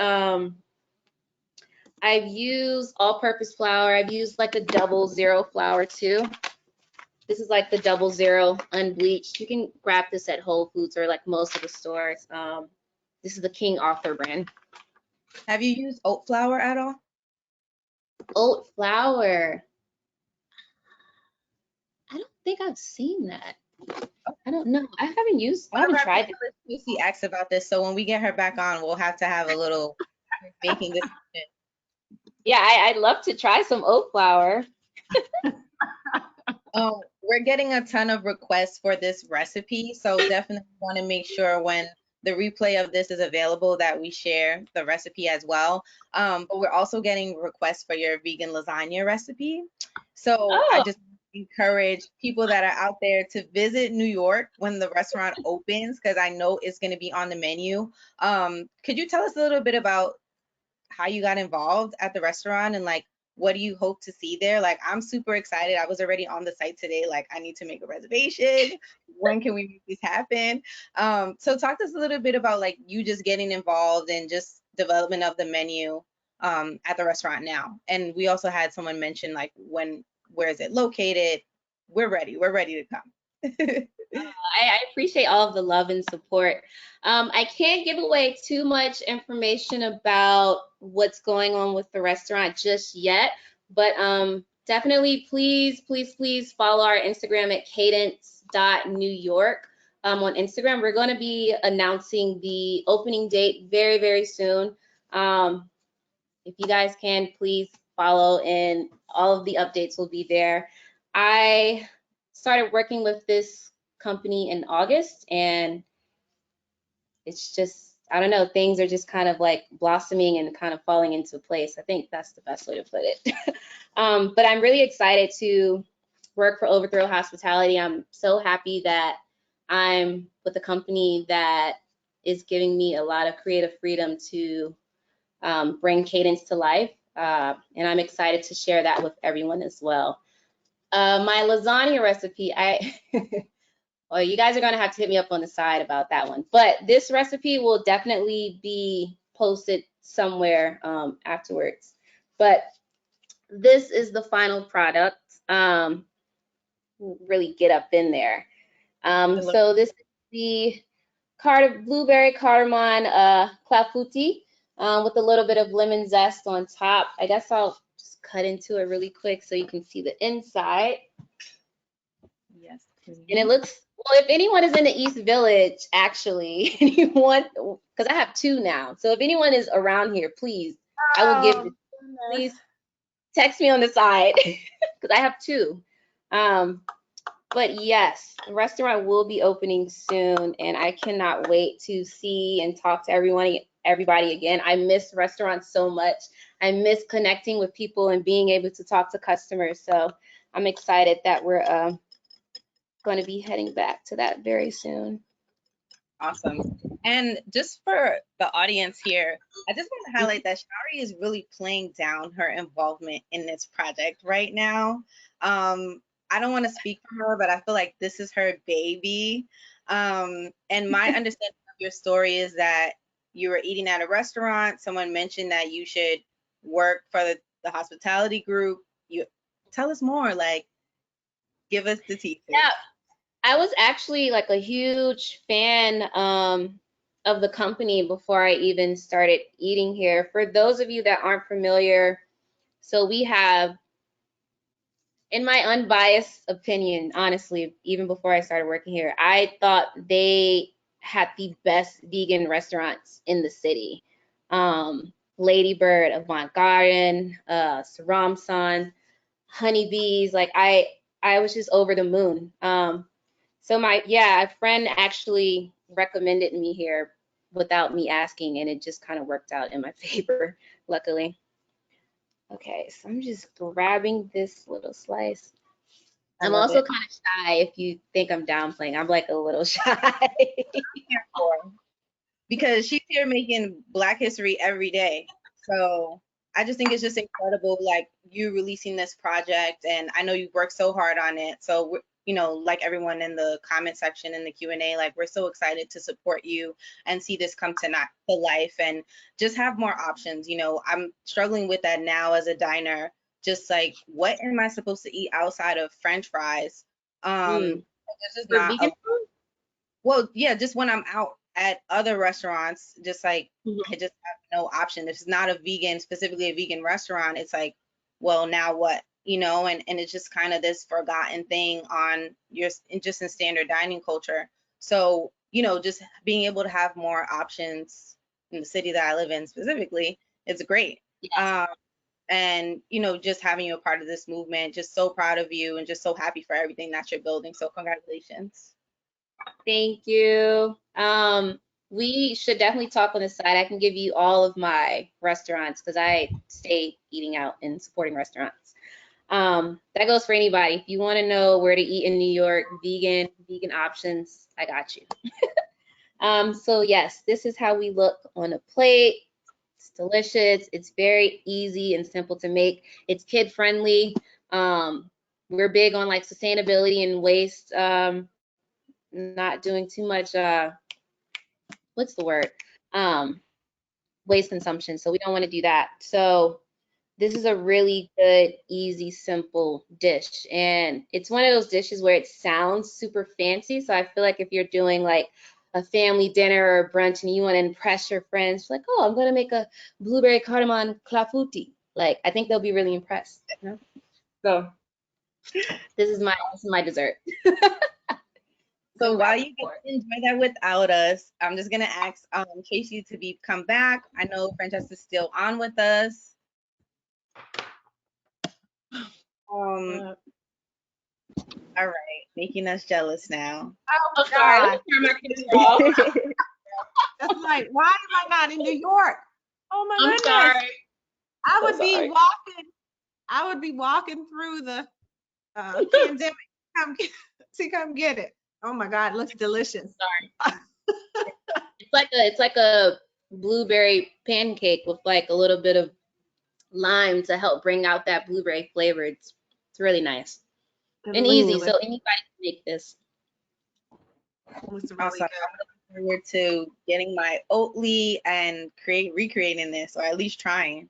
Speaker 5: all-purpose flour. I've used like a 00 flour too. This is like the 00 unbleached. You can grab this at Whole Foods or like most of the stores. This is the King Arthur brand.
Speaker 3: Have you used oat flour at all?
Speaker 5: Oat flour. I don't think I've seen that. I don't know. I haven't tried it.
Speaker 3: Lucy asked about this, so when we get her back on, we'll have to have a little baking discussion.
Speaker 5: Yeah, I'd love to try some oat flour.
Speaker 3: We're getting a ton of requests for this recipe, so definitely want to make sure when the replay of this is available that we share the recipe as well. But we're also getting requests for your vegan lasagna recipe. So I just encourage people that are out there to visit New York when the restaurant opens, because I know it's going to be on the menu. Could you tell us a little bit about how you got involved at the restaurant and like what do you hope to see there? Like, I'm super excited. I was already on the site today. Like, I need to make a reservation. When can we make this happen? So talk to us a little bit about like you just getting involved and just development of the menu at the restaurant now. And we also had someone mention like where is it located? We're ready to come.
Speaker 5: I appreciate all of the love and support. I can't give away too much information about what's going on with the restaurant just yet, but definitely please follow our Instagram at cadence.newyork. On Instagram, we're going to be announcing the opening date very, very soon. If you guys can, please follow, and all of the updates will be there. I started working with this company in August, and it's just, I don't know, things are just kind of like blossoming and kind of falling into place. I think that's the best way to put it. But I'm really excited to work for Overthrow Hospitality. I'm so happy that I'm with a company that is giving me a lot of creative freedom to bring Cadence to life. And I'm excited to share that with everyone as well. My lasagna recipe, well, you guys are going to have to hit me up on the side about that one. But this recipe will definitely be posted somewhere afterwards. But this is the final product. Really get up in there. So this is the blueberry cardamon Clafouti with a little bit of lemon zest on top. I guess I'll just cut into it really quick so you can see the inside.
Speaker 3: Yes.
Speaker 5: And it looks, well, if anyone is in the East Village, actually, and you want, because I have two now. So if anyone is around here, please, I will give it. Please text me on the side because I have two. But yes, the restaurant will be opening soon, and I cannot wait to see and talk to everybody again. I miss restaurants so much. I miss connecting with people and being able to talk to customers. So I'm excited that we're going to be heading back to that very soon.
Speaker 3: Awesome. And just for the audience here, I just want to highlight that Shenarri is really playing down her involvement in this project right now. I don't want to speak for her, but I feel like this is her baby. And my understanding of your story is that you were eating at a restaurant. Someone mentioned that you should work for the hospitality group. Tell us more, like, give us the tea.
Speaker 5: Yeah, I was actually like a huge fan of the company before I even started eating here. For those of you that aren't familiar, so we have, in my unbiased opinion, honestly, even before I started working here, I thought they had the best vegan restaurants in the city. Ladybird, Avant Garden, Saramsan, honeybees. Like I was just over the moon. So a friend actually recommended me here without me asking, and it just kind of worked out in my favor, luckily. Okay, so I'm just grabbing this little slice. I'm also kind of shy. If you think I'm downplaying, I'm like a little shy.
Speaker 3: Because she's here making Black history every day. So I just think it's just incredible, like you releasing this project, and I know you've worked so hard on it. So you know, like everyone in the comment section in the Q&A, like we're so excited to support you and see this come to life and just have more options. You know, I'm struggling with that now as a diner. Just like, what am I supposed to eat outside of French fries? This is not
Speaker 5: vegan food?
Speaker 3: Well, yeah, just when I'm out at other restaurants, just like I just have no option. If it's not a vegan, specifically a vegan restaurant, it's like, well, now what? You know, and it's just kind of this forgotten thing on just in standard dining culture. So, you know, just being able to have more options in the city that I live in specifically, it's great.
Speaker 5: Yes.
Speaker 3: And, you know, just having you a part of this movement, just so proud of you and just so happy for everything that you're building. So congratulations.
Speaker 5: Thank you. We should definitely talk on the side. I can give you all of my restaurants because I stay eating out and supporting restaurants. That goes for anybody. If you want to know where to eat in New York, vegan options, I got you. So yes, this is how we look on a plate. It's delicious. It's very easy and simple to make. It's kid friendly. We're big on like sustainability and waste. Not doing too much what's the word, waste consumption, so we don't want to do that. So this is a really good, easy, simple dish, and it's one of those dishes where it sounds super fancy. So I feel like if you're doing like a family dinner or brunch and you want to impress your friends, like, oh, I'm gonna make a blueberry cardamom clafouti, like I think they'll be really impressed, you know? So this is my dessert.
Speaker 3: So while you get to enjoy that without us, I'm just gonna ask Casey to come back. I know Francesca's still on with us. All right, making us jealous now.
Speaker 4: Oh,
Speaker 5: Sorry.
Speaker 4: That's like, why am I not in New York? Oh my goodness.
Speaker 5: Sorry.
Speaker 4: I would be walking through the pandemic. Come get it. Oh my God, it looks delicious.
Speaker 5: Sorry. It's like a blueberry pancake with like a little bit of lime to help bring out that blueberry flavor. It's really nice and easy, so anybody can make this.
Speaker 3: Awesome. I'm looking forward to getting my Oatley and recreating this, or at least trying.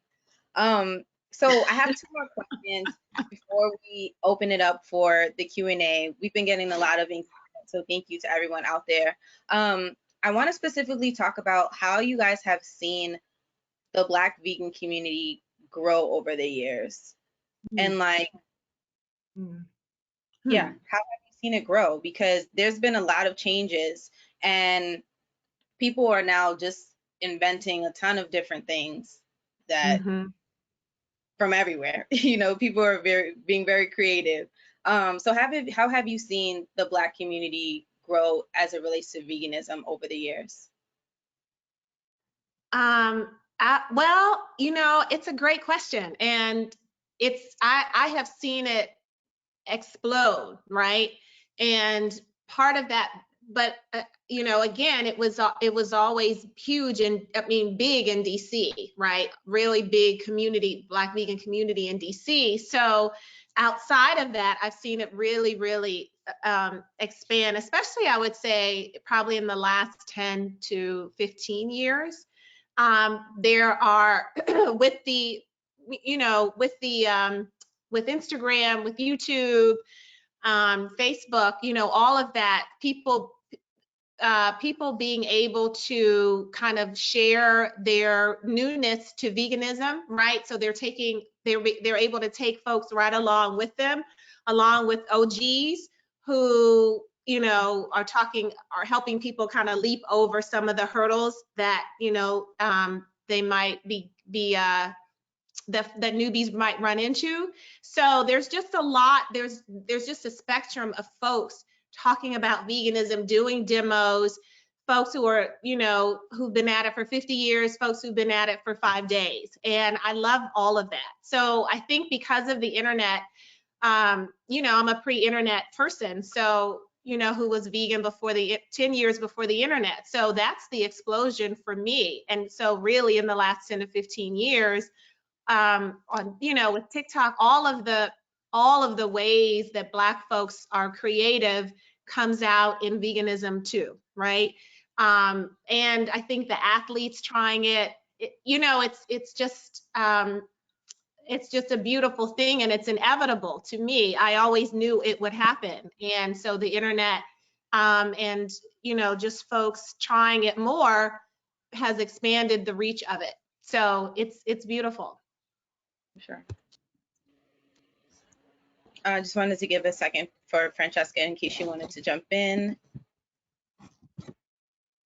Speaker 3: So I have two more questions before we open it up for the Q&A. We've been getting a lot of engagement, so thank you to everyone out there. I want to specifically talk about how you guys have seen the Black vegan community grow over the years. And like, yeah, how have you seen it grow? Because there's been a lot of changes and people are now just inventing a ton of different things that from everywhere. You know, people are being very creative. So how have you seen the Black community grow as it relates to veganism over the years?
Speaker 4: Well, you know, it's a great question, and I have seen it explode, right? And part of that, but you know, again, it was always huge and big in DC, right? Really big community, Black vegan community in DC. So outside of that, I've seen it really expand, especially I would say probably in the last 10 to 15 years. There are with Instagram, with YouTube, Facebook, you know, all of that, people being able to kind of share their newness to veganism, right? So they're able to take folks right along with them, along with OGs who, you know, are helping people kind of leap over some of the hurdles that, you know, they might be that newbies might run into. So there's just a lot, there's just a spectrum of folks talking about veganism, doing demos, folks who are, you know, who've been at it for 50 years, folks who've been at it for 5 days. And I love all of that. So I think because of the internet, you know, I'm a pre-internet person. So, you know, who was vegan before 10 years before the internet. So that's the explosion for me. And so really in the last 10 to 15 years, on, you know, with TikTok, all of the ways that Black folks are creative comes out in veganism too, right? And I think the athletes trying it, you know, it's just a beautiful thing, and it's inevitable to me. I always knew it would happen, and so the internet and, you know, just folks trying it more has expanded the reach of it. So it's beautiful.
Speaker 3: Sure. I just wanted to give a second for Francesca in case she wanted to jump in.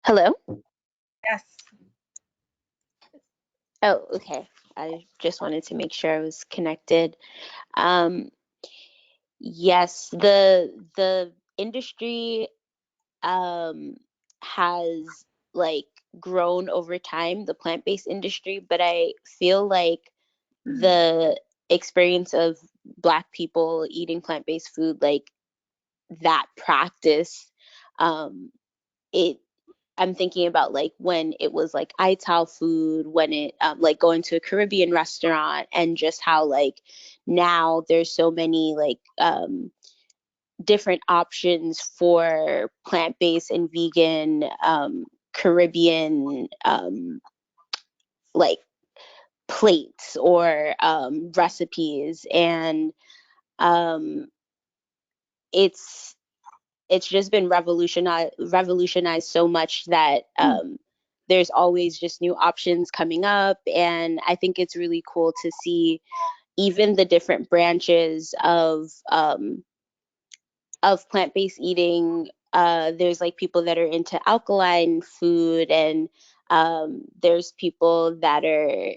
Speaker 6: Hello?
Speaker 3: Yes.
Speaker 6: Oh, okay. I just wanted to make sure I was connected. Yes, the industry has like grown over time, the plant-based industry, but I feel like the experience of Black people eating plant-based food, like that practice, I'm thinking about like when it was like Ital food, when it like going to a Caribbean restaurant, and just how like now there's so many like different options for plant-based and vegan Caribbean like plates or recipes, and it's just been revolutionized so much that there's always just new options coming up. And I think it's really cool to see even the different branches of plant-based eating. There's like people that are into alkaline food, and there's people that are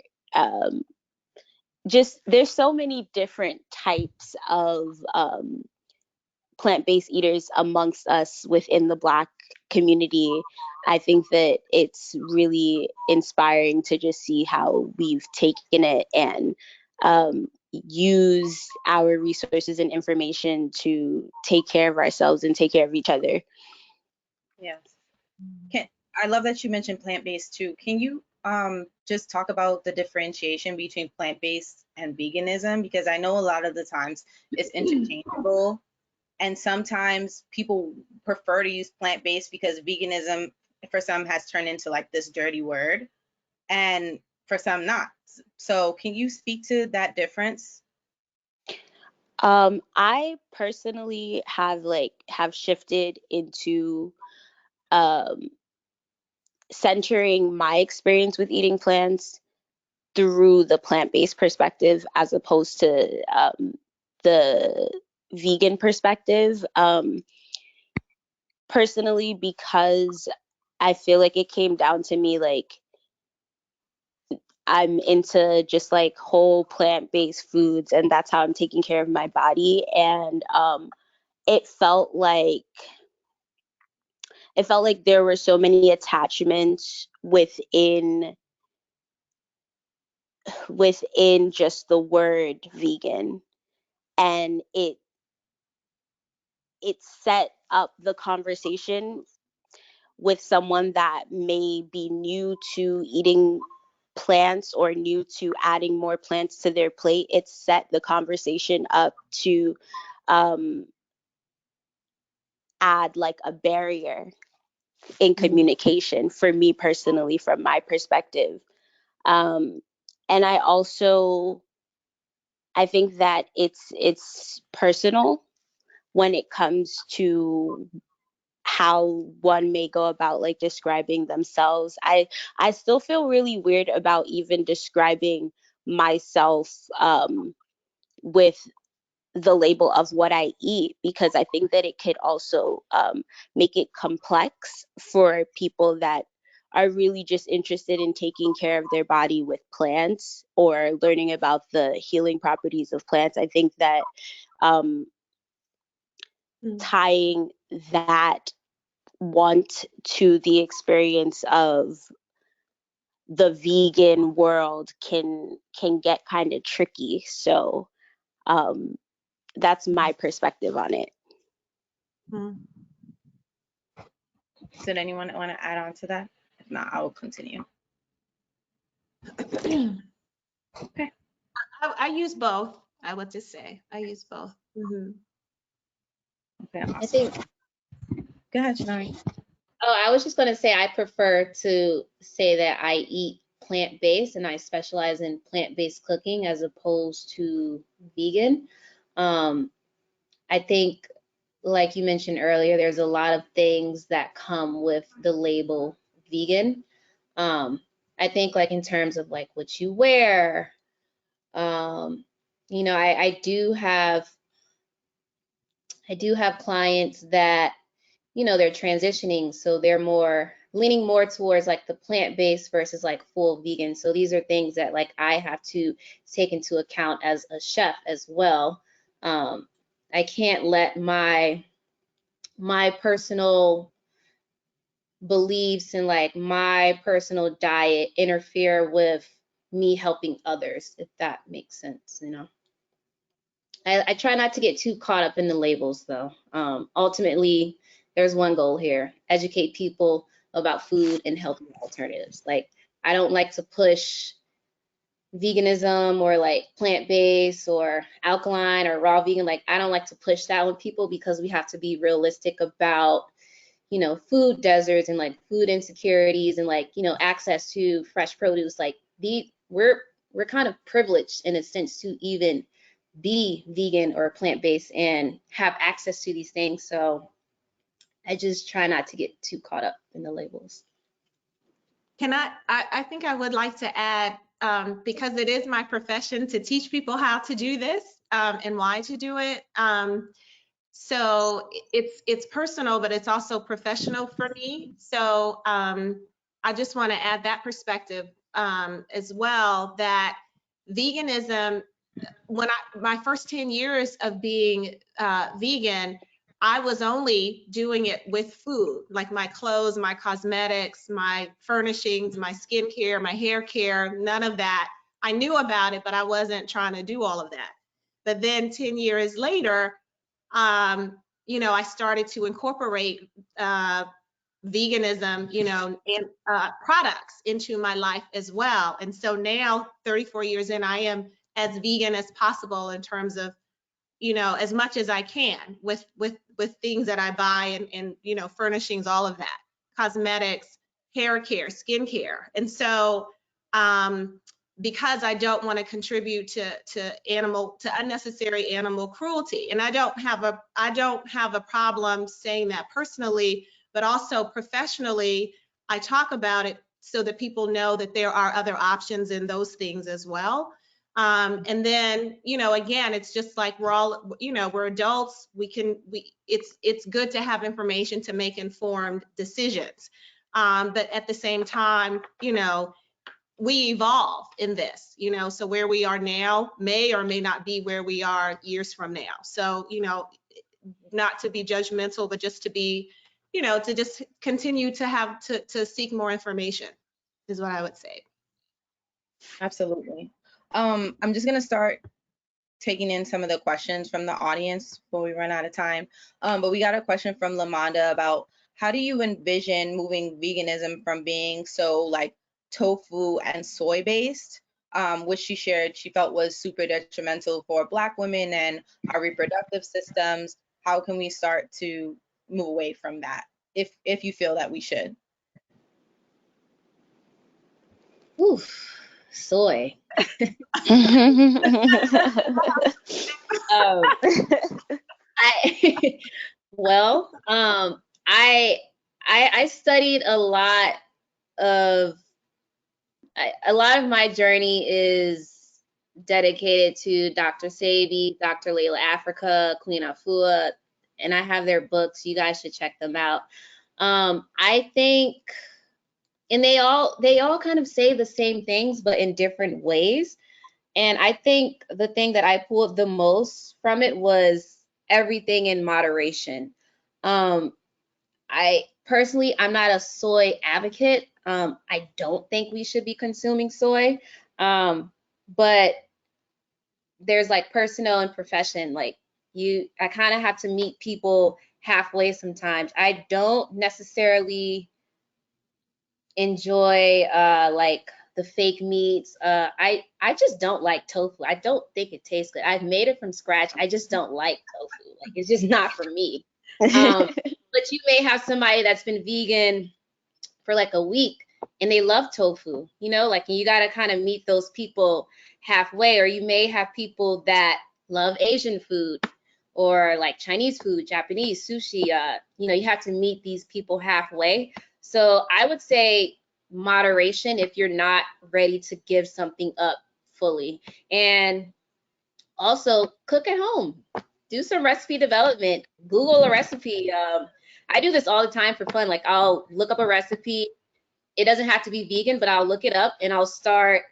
Speaker 6: just, there's so many different types of plant-based eaters amongst us within the Black community. I think that it's really inspiring to just see how we've taken it and use our resources and information to take care of ourselves and take care of each other.
Speaker 3: Yes. I love that you mentioned plant-based too. Can you just talk about the differentiation between plant-based and veganism? Because I know a lot of the times it's interchangeable, and sometimes people prefer to use plant-based because veganism for some has turned into like this dirty word, and for some not. So can you speak to that difference?
Speaker 6: I personally have shifted into centering my experience with eating plants through the plant-based perspective as opposed to the vegan perspective. Personally, because I feel like it came down to me, like I'm into just like whole plant-based foods, and that's how I'm taking care of my body. And it felt like there were so many attachments within just the word vegan, and it set up the conversation with someone that may be new to eating plants or new to adding more plants to their plate. It set the conversation up to add like a barrier in communication for me personally, from my perspective. And I think that it's personal when it comes to how one may go about like describing themselves. I still feel really weird about even describing myself with the label of what I eat, because I think that it could also make it complex for people that are really just interested in taking care of their body with plants or learning about the healing properties of plants. I think that tying that want to the experience of the vegan world can get kind of tricky. So that's my perspective on it.
Speaker 3: Did anyone want to add on to that? If not, I will continue. Okay.
Speaker 4: I use both. I would just say I use both.
Speaker 3: Okay.
Speaker 5: I think.
Speaker 3: Go ahead, Shenarri.
Speaker 5: Oh, I was just going to say I prefer to say that I eat plant-based and I specialize in plant-based cooking as opposed to vegan. I think, like you mentioned earlier, there's a lot of things that come with the label vegan. I think like in terms of like what you wear, you know, I do have clients that, you know, they're transitioning, so they're more leaning more towards like the plant-based versus like full vegan. So these are things that like I have to take into account as a chef as well. I can't let my personal beliefs and like my personal diet interfere with me helping others, if that makes sense, you know. I try not to get too caught up in the labels though. Ultimately, there's one goal here: educate people about food and healthy alternatives. Like, I don't like to push veganism or like plant-based or alkaline or raw vegan. Like, I don't like to push that on people because we have to be realistic about, you know, food deserts and like food insecurities and like, you know, access to fresh produce. Like, we're kind of privileged in a sense to even be vegan or plant-based and have access to these things. So I just try not to get too caught up in the labels.
Speaker 4: Can I think I would like to add, because it is my profession to teach people how to do this and why to do it. So it's personal, but it's also professional for me. So I just want to add that perspective as well, that veganism, when my first 10 years of being vegan, I was only doing it with food, like my clothes, my cosmetics, my furnishings, my skincare, my hair care, none of that. I knew about it, but I wasn't trying to do all of that. But then 10 years later, you know, I started to incorporate veganism, you know, and products into my life as well. And so now, 34 years in, I am as vegan as possible in terms of, you know, as much as I can with things that I buy and you know, furnishings, all of that, cosmetics, hair care, skin care. And so because I don't want to contribute to unnecessary animal cruelty, and I don't have a problem saying that personally, but also professionally, I talk about it so that people know that there are other options in those things as well. And then, you know, again, it's just like we're all, you know, we're adults. It's good to have information to make informed decisions. But at the same time, you know, we evolve in this, you know, so where we are now may or may not be where we are years from now. So, you know, not to be judgmental, but just to be, you know, to just continue to have to seek more information is what I would say.
Speaker 3: Absolutely. I'm just gonna start taking in some of the questions from the audience before we run out of time. But we got a question from Lamonda about how do you envision moving veganism from being so like tofu and soy based, which she shared she felt was super detrimental for Black women and our reproductive systems. How can we start to move away from that if you feel that we should?
Speaker 5: Oof, soy. I studied a lot of my journey is dedicated to Dr. Sebi, Dr. Layla Africa, Queen Afua, and I have their books. You guys should check them out. I think and they all kind of say the same things, but in different ways. And I think the thing that I pulled the most from it was everything in moderation. I personally, I'm not a soy advocate. I don't think we should be consuming soy. But there's like personal and profession. Like I kind of have to meet people halfway sometimes. I don't necessarily enjoy like the fake meats. I just don't like tofu. I don't think it tastes good. I've made it from scratch. I just don't like tofu. Like it's just not for me. But you may have somebody that's been vegan for like a week and they love tofu, you know, like you got to kind of meet those people halfway. Or you may have people that love Asian food or like Chinese food, Japanese, sushi. You know, you have to meet these people halfway. So I would say moderation if you're not ready to give something up fully. And also cook at home. Do some recipe development. Google a recipe. I do this all the time for fun. Like I'll look up a recipe. It doesn't have to be vegan, but I'll look it up and I'll start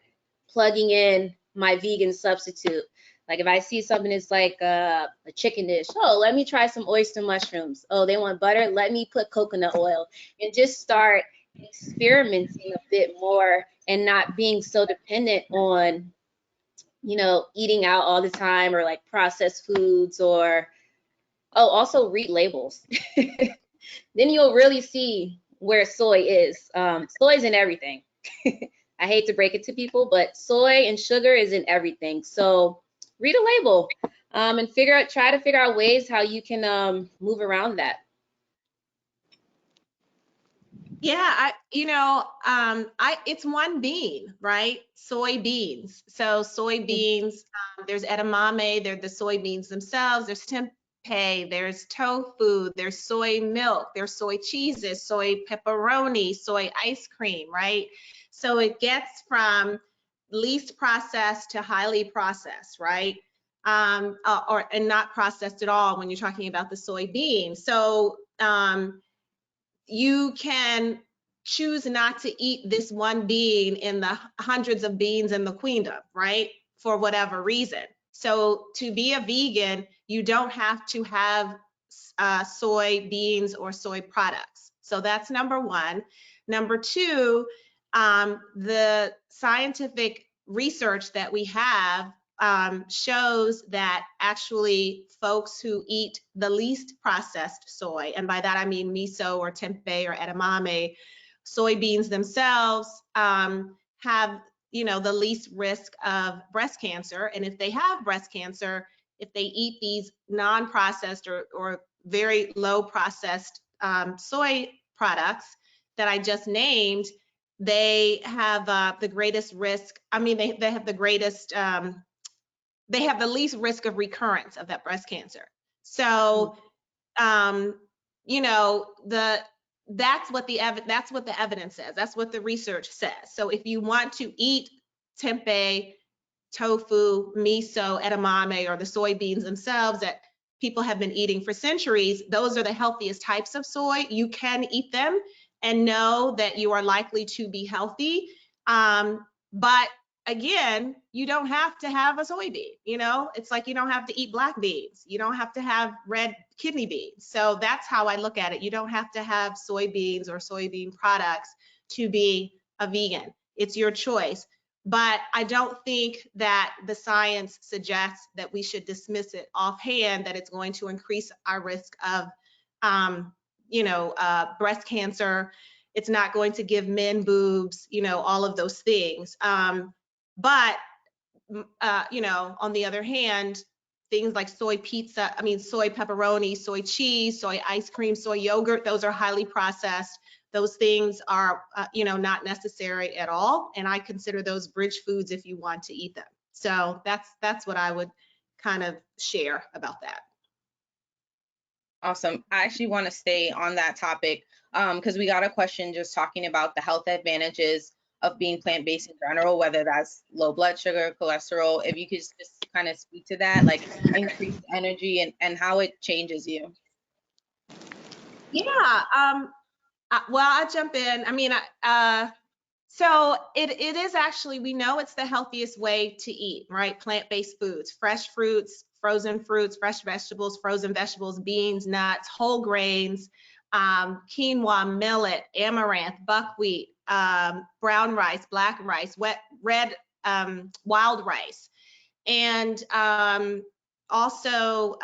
Speaker 5: plugging in my vegan substitute. Like if I see something that's like a chicken dish, oh, let me try some oyster mushrooms. Oh, they want butter, let me put coconut oil, and just start experimenting a bit more and not being so dependent on, you know, eating out all the time or like processed foods. Or also read labels. Then you'll really see where soy is. Soy is in everything. I hate to break it to people, but soy and sugar is in everything. So read a label and try to figure out ways how you can move around that.
Speaker 4: Yeah, it's one bean, right? Soybeans. So soybeans, there's edamame, there's the soybeans themselves, there's tempeh, there's tofu, there's soy milk, there's soy cheeses, soy pepperoni, soy ice cream, right? So it gets from least processed to highly processed, right? And not processed at all when you're talking about the soybean. So you can choose not to eat this one bean in the hundreds of beans in the queendom, right? For whatever reason. So to be a vegan, you don't have to have soy beans or soy products. So that's number one. Number two, the scientific research that we have shows that actually folks who eat the least processed soy, and by that I mean miso or tempeh or edamame, soybeans themselves have, you know, the least risk of breast cancer. And if they have breast cancer, if they eat these non-processed or very low processed soy products that I just named, they have the greatest risk. I mean, they have the greatest they have the least risk of recurrence of that breast cancer. So, you know, that's what the evidence says. That's what the research says. So if you want to eat tempeh, tofu, miso, edamame, or the soybeans themselves that people have been eating for centuries, those are the healthiest types of soy. You can eat them and know that you are likely to be healthy. But again, you don't have to have a soybean, you know? It's like you don't have to eat black beans. You don't have to have red kidney beans. So that's how I look at it. You don't have to have soybeans or soybean products to be a vegan. It's your choice. But I don't think that the science suggests that we should dismiss it offhand, that it's going to increase our risk of, breast cancer. It's not going to give men boobs, you know, all of those things. But on the other hand, things like soy pepperoni, soy cheese, soy ice cream, soy yogurt, those are highly processed. Those things are, not necessary at all. And I consider those bridge foods if you want to eat them. So that's what I would kind of share about that.
Speaker 3: Awesome. I actually want to stay on that topic because we got a question just talking about the health advantages of being plant-based in general, whether that's low blood sugar, cholesterol. If you could just kind of speak to that, like increased energy and how it changes you.
Speaker 4: Yeah. Well, I'll jump in. I mean, so it is actually, we know it's the healthiest way to eat, right? Plant-based foods, fresh fruits, fresh vegetables, frozen vegetables, beans, nuts, whole grains, quinoa, millet, amaranth, buckwheat, brown rice, black rice, red, wild rice. And also,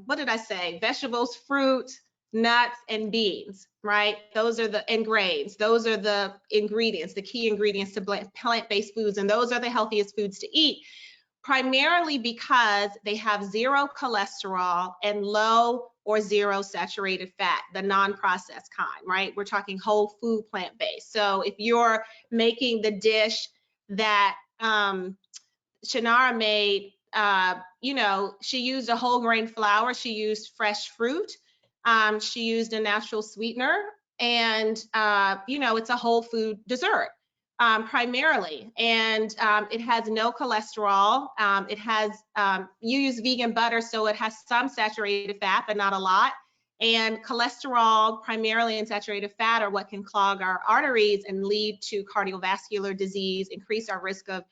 Speaker 4: what did I say? Vegetables, fruit, nuts, and beans, right? Those are and grains. Those are the ingredients, the key ingredients to plant-based foods, and those are the healthiest foods to eat, primarily because they have zero cholesterol and low or zero saturated fat, the non-processed kind, right? We're talking whole food plant-based. So if you're making the dish that Shenarri made, she used a whole grain flour, she used fresh fruit, she used a natural sweetener, and it's a whole food dessert primarily, and it has no cholesterol. It has you use vegan butter, so it has some saturated fat, but not a lot. And cholesterol, primarily, and saturated fat are what can clog our arteries and lead to cardiovascular disease, increase our risk of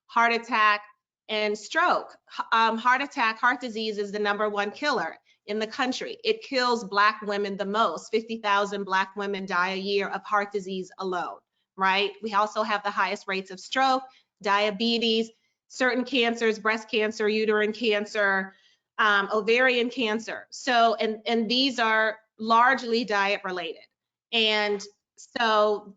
Speaker 4: heart attack and stroke. Heart disease is the #1 killer in the country. It kills Black women the most. 50,000 Black women die a year of heart disease alone, right? We also have the highest rates of stroke, diabetes, certain cancers, breast cancer, uterine cancer, ovarian cancer. So, and these are largely diet related. And so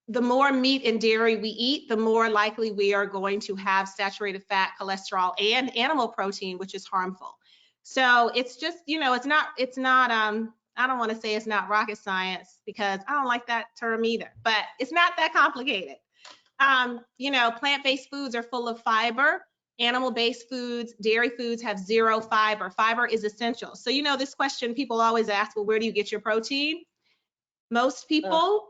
Speaker 4: the more meat and dairy we eat, the more likely we are going to have saturated fat, cholesterol, and animal protein, which is harmful. So it's just, it's not, I don't want to say it's not rocket science, because I don't like that term either, but it's not that complicated. Plant-based foods are full of fiber. Animal-based foods, dairy foods have zero fiber. Fiber is essential. So, this question people always ask, well, where do you get your protein? Most people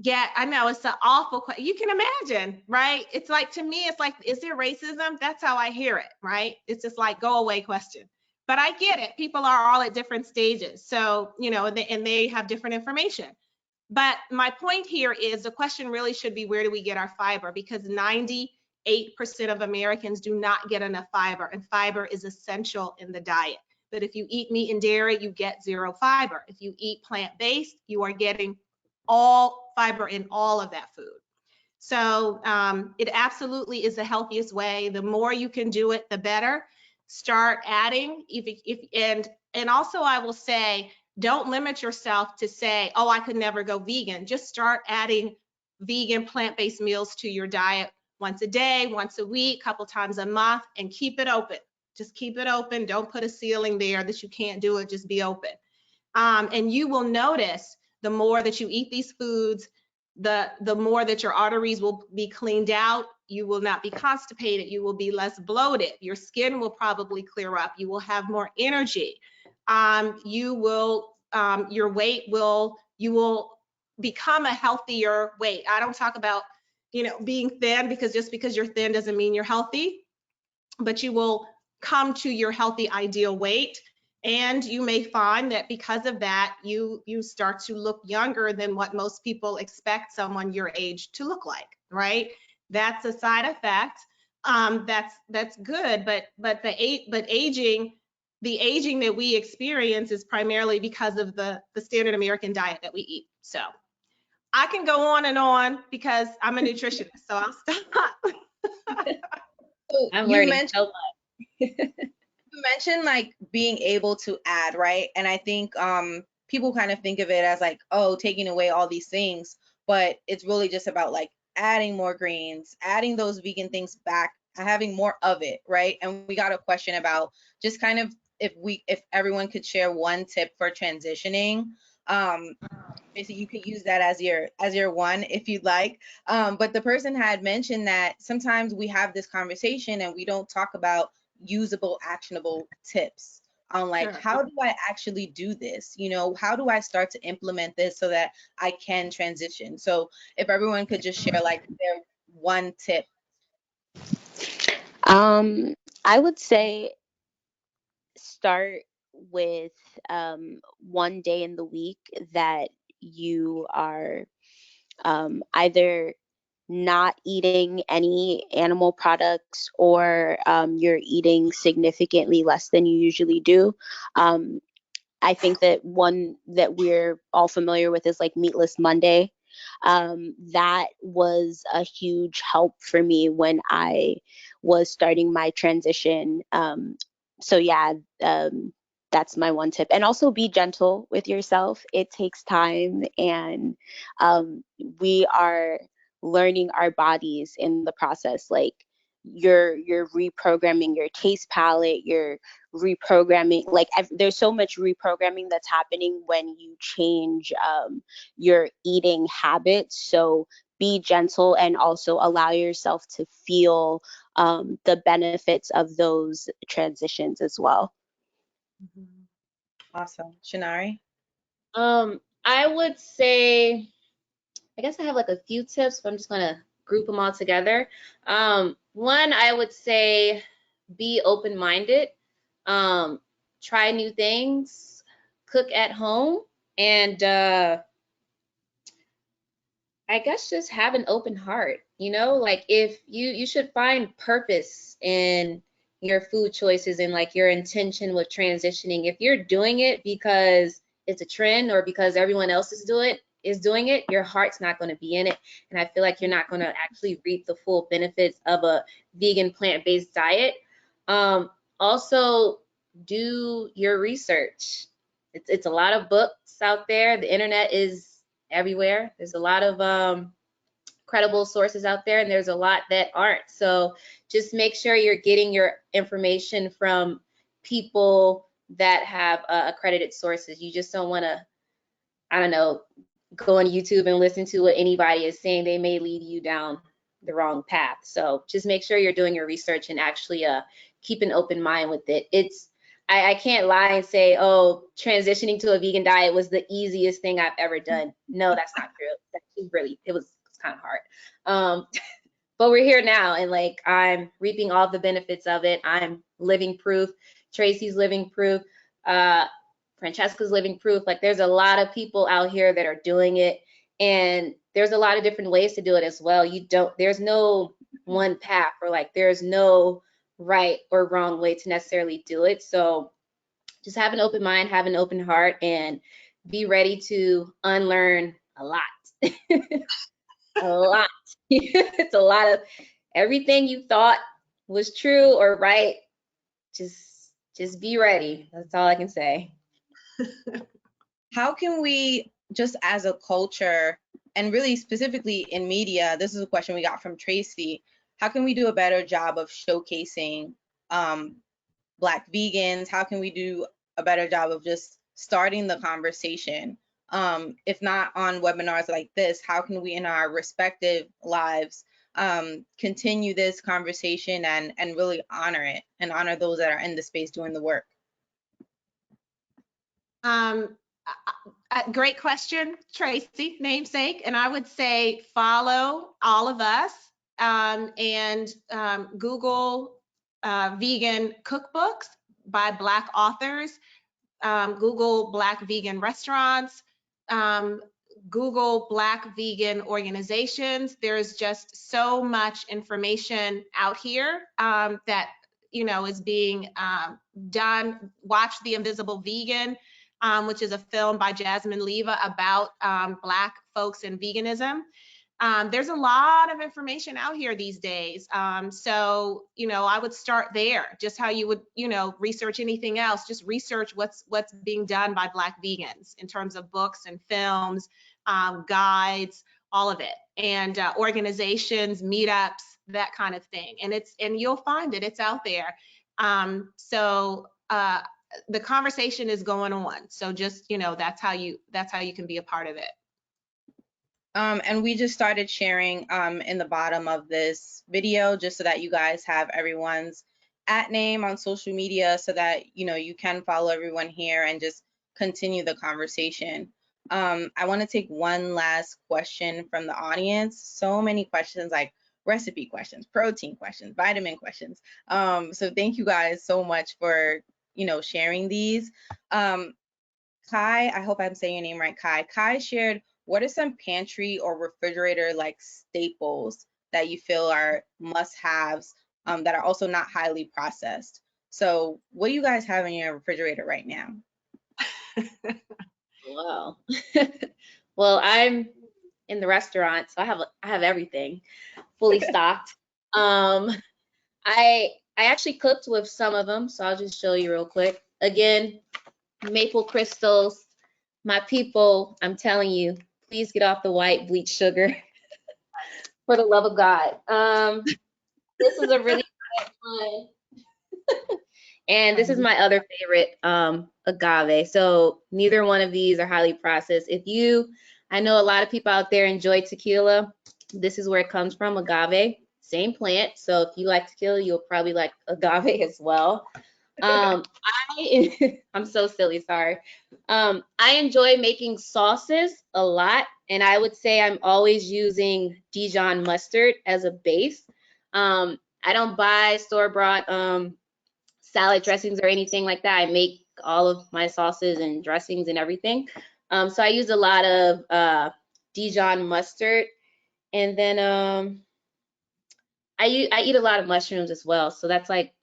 Speaker 4: I know it's an awful question. You can imagine, right? It's like, to me, it's like, is there racism? That's how I hear it, right? It's just like, go away question. But I get it. People are all at different stages. So, and they have different information. But my point here is the question really should be, where do we get our fiber? Because 98% of Americans do not get enough fiber, and fiber is essential in the diet. But if you eat meat and dairy, you get zero fiber. If you eat plant-based, you are getting all fiber in all of that food. So it absolutely is the healthiest way. The more you can do it, the better. Start adding. And also I will say, don't limit yourself to say, oh, I could never go vegan. Just start adding vegan plant-based meals to your diet once a day, once a week, couple times a month, and keep it open. Just keep it open. Don't put a ceiling there that you can't do it. Just be open. And you will notice the more that you eat these foods, the more that your arteries will be cleaned out. You will not be constipated. You will be less bloated. Your skin will probably clear up. You will have more energy. You will become a healthier weight. I don't talk about, being thin, because just because you're thin doesn't mean you're healthy, but you will come to your healthy ideal weight. And you may find that because of that, you start to look younger than what most people expect someone your age to look like, right? That's a side effect. That's good, but aging, the aging that we experience is primarily because of the standard American diet that we eat. So I can go on and on because I'm a nutritionist, so I'll stop.
Speaker 6: I'm learning so much.
Speaker 3: You mentioned like being able to add, right? And I think people kind of think of it as like, oh, taking away all these things, but it's really just about like adding more greens, adding those vegan things back, having more of it, right? And we got a question about just kind of if everyone could share one tip for transitioning. Basically, you could use that as your one if you'd like. But the person had mentioned that sometimes we have this conversation and we don't talk about usable, actionable tips on like,
Speaker 4: Sure.
Speaker 3: how do I actually do this? How do I start to implement this so that I can transition? So if everyone could just share like their one tip.
Speaker 6: I would say start with one day in the week that you are either not eating any animal products or you're eating significantly less than you usually do. I think that one that we're all familiar with is like Meatless Monday. That was a huge help for me when I was starting my transition. So yeah, that's my one tip. And also be gentle with yourself. It takes time, and we are learning our bodies in the process. Like you're reprogramming your taste palette, you're reprogramming, like there's so much reprogramming that's happening when you change your eating habits. So be gentle and also allow yourself to feel the benefits of those transitions as well.
Speaker 3: Awesome. Shenarri?
Speaker 5: I would say, I guess I have like a few tips, but I'm just gonna group them all together. One, I would say be open-minded, try new things, cook at home, and I guess just have an open heart, you know, like if you should find purpose in your food choices and like your intention with transitioning. If you're doing it because it's a trend or because everyone else is doing it, your heart's not going to be in it. And I feel like you're not going to actually reap the full benefits of a vegan plant-based diet. Also do your research. It's a lot of books out there. The internet is everywhere. There's a lot of credible sources out there, and there's a lot that aren't. So just make sure you're getting your information from people that have accredited sources. You just don't want to, I don't know, go on YouTube and listen to what anybody is saying. They may lead you down the wrong path. So just make sure you're doing your research and actually keep an open mind with it. I can't lie and say, oh, transitioning to a vegan diet was the easiest thing I've ever done. No, that's not true. It was kind of hard. But we're here now, and like I'm reaping all the benefits of it. I'm living proof. Tracye's living proof. Francesca's living proof. Like there's a lot of people out here that are doing it, and there's a lot of different ways to do it as well. There's no one path, or like there's no right or wrong way to necessarily do it. So just have an open mind, have an open heart, and be ready to unlearn a lot. A lot. It's a lot of everything you thought was true or right. Just be ready. That's all I can say.
Speaker 3: How can we, just as a culture, and really specifically in media, this is a question we got from Tracye, how can we do a better job of showcasing Black vegans? How can we do a better job of just starting the conversation? If not on webinars like this, how can we in our respective lives continue this conversation and really honor it and honor those that are in the space doing the work?
Speaker 4: Great question, Tracye, namesake. And I would say follow all of us and Google vegan cookbooks by Black authors, Google Black vegan restaurants, Google Black vegan organizations. There's just so much information out here that, you know, is being done. Watch The Invisible Vegan, which is a film by Jasmine Leva about Black folks in veganism. There's a lot of information out here these days. So, you know, I would start there, just how you would, you know, research anything else. Just research what's being done by Black vegans in terms of books and films, guides, all of it, and organizations, meetups, that kind of thing. And you'll find it's out there. The conversation is going on. So just, you know, that's how you can be a part of it.
Speaker 3: And we just started sharing in the bottom of this video, just so that you guys have everyone's @name on social media, so that, you know, you can follow everyone here and just continue the conversation. I want to take one last question from the audience. So many questions, like recipe questions, protein questions, vitamin questions. So thank you guys so much for, sharing these. Kai, I hope I'm saying your name right, Kai. Kai shared, what are some pantry or refrigerator like staples that you feel are must-haves that are also not highly processed? So what do you guys have in your refrigerator right now?
Speaker 5: Wow. Well, I'm in the restaurant, so I have everything fully stocked. I actually cooked with some of them, so I'll just show you real quick. Again, maple crystals. My people, I'm telling you, please get off the white bleach sugar for the love of God. This is a really good one. And this is my other favorite, agave. So neither one of these are highly processed. I know a lot of people out there enjoy tequila. This is where it comes from, agave, same plant. So if you like tequila, you'll probably like agave as well. I'm so silly, sorry. I enjoy making sauces a lot, and I would say I'm always using Dijon mustard as a base. I don't buy store-bought salad dressings or anything like that. I make all of my sauces and dressings and everything. So I use a lot of Dijon mustard, and then I eat a lot of mushrooms as well. So that's like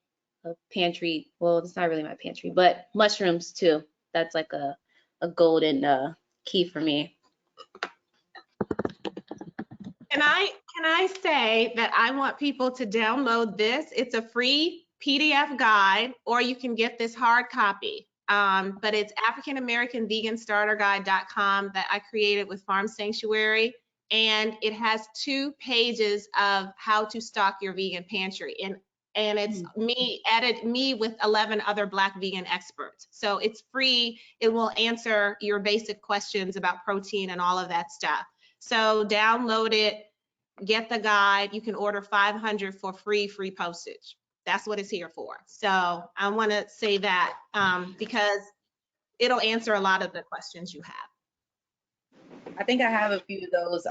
Speaker 5: a pantry. Well, it's not really my pantry, but mushrooms too. That's like a golden key for me.
Speaker 4: Can I say that I want people to download this? It's a free PDF guide, or you can get this hard copy. But it's African American Vegan Starter Guide.com that I created with Farm Sanctuary. And it has 2 pages of how to stock your vegan pantry. And it's me with 11 other Black vegan experts. So it's free. It will answer your basic questions about protein and all of that stuff. So download it, get the guide. You can order 500 for free postage. That's what it's here for. So I want to say that because it'll answer a lot of the questions you have.
Speaker 3: I think I have a few of those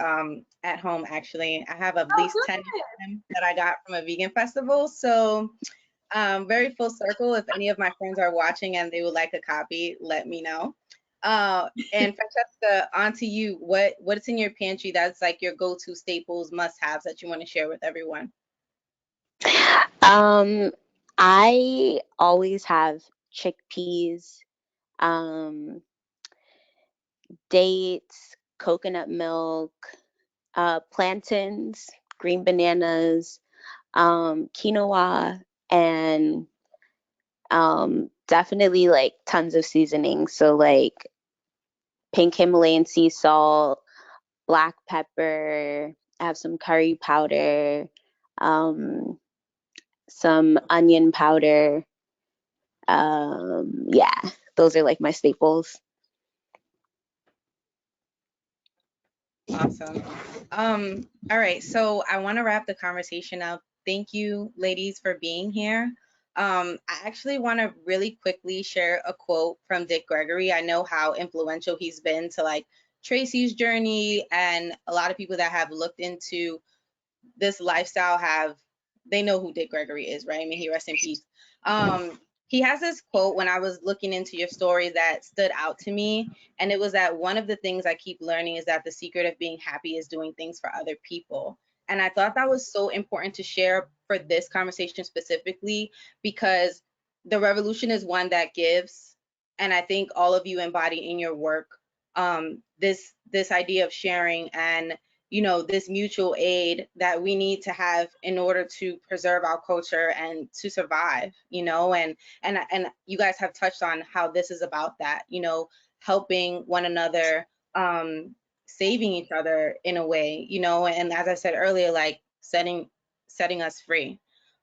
Speaker 3: at home, actually. I have at least 10 of them that I got from a vegan festival. So very full circle. If any of my friends are watching and they would like a copy, let me know. And Francesca, on to you. What's in your pantry that's like your go-to staples, must-haves that you want to share with everyone?
Speaker 6: I always have chickpeas, dates, coconut milk, plantains, green bananas, quinoa, and definitely like tons of seasoning. So like pink Himalayan sea salt, black pepper. I have some curry powder, some onion powder. Yeah, those are like my staples.
Speaker 3: Awesome. All right, so I want to wrap the conversation up. Thank you, ladies, for being here. I actually want to really quickly share a quote from Dick Gregory. I know how influential he's been to like Tracye's journey, and a lot of people that have looked into this lifestyle they know who Dick Gregory is, right? I mean, he rest in peace. He has this quote when I was looking into your story that stood out to me. And it was that one of the things I keep learning is that the secret of being happy is doing things for other people. And I thought that was so important to share for this conversation specifically, because the revolution is one that gives. And I think all of you embody in your work this idea of sharing and this mutual aid that we need to have in order to preserve our culture and to survive, and you guys have touched on how this is about that, helping one another, saving each other in a way, and as I said earlier, like setting us free.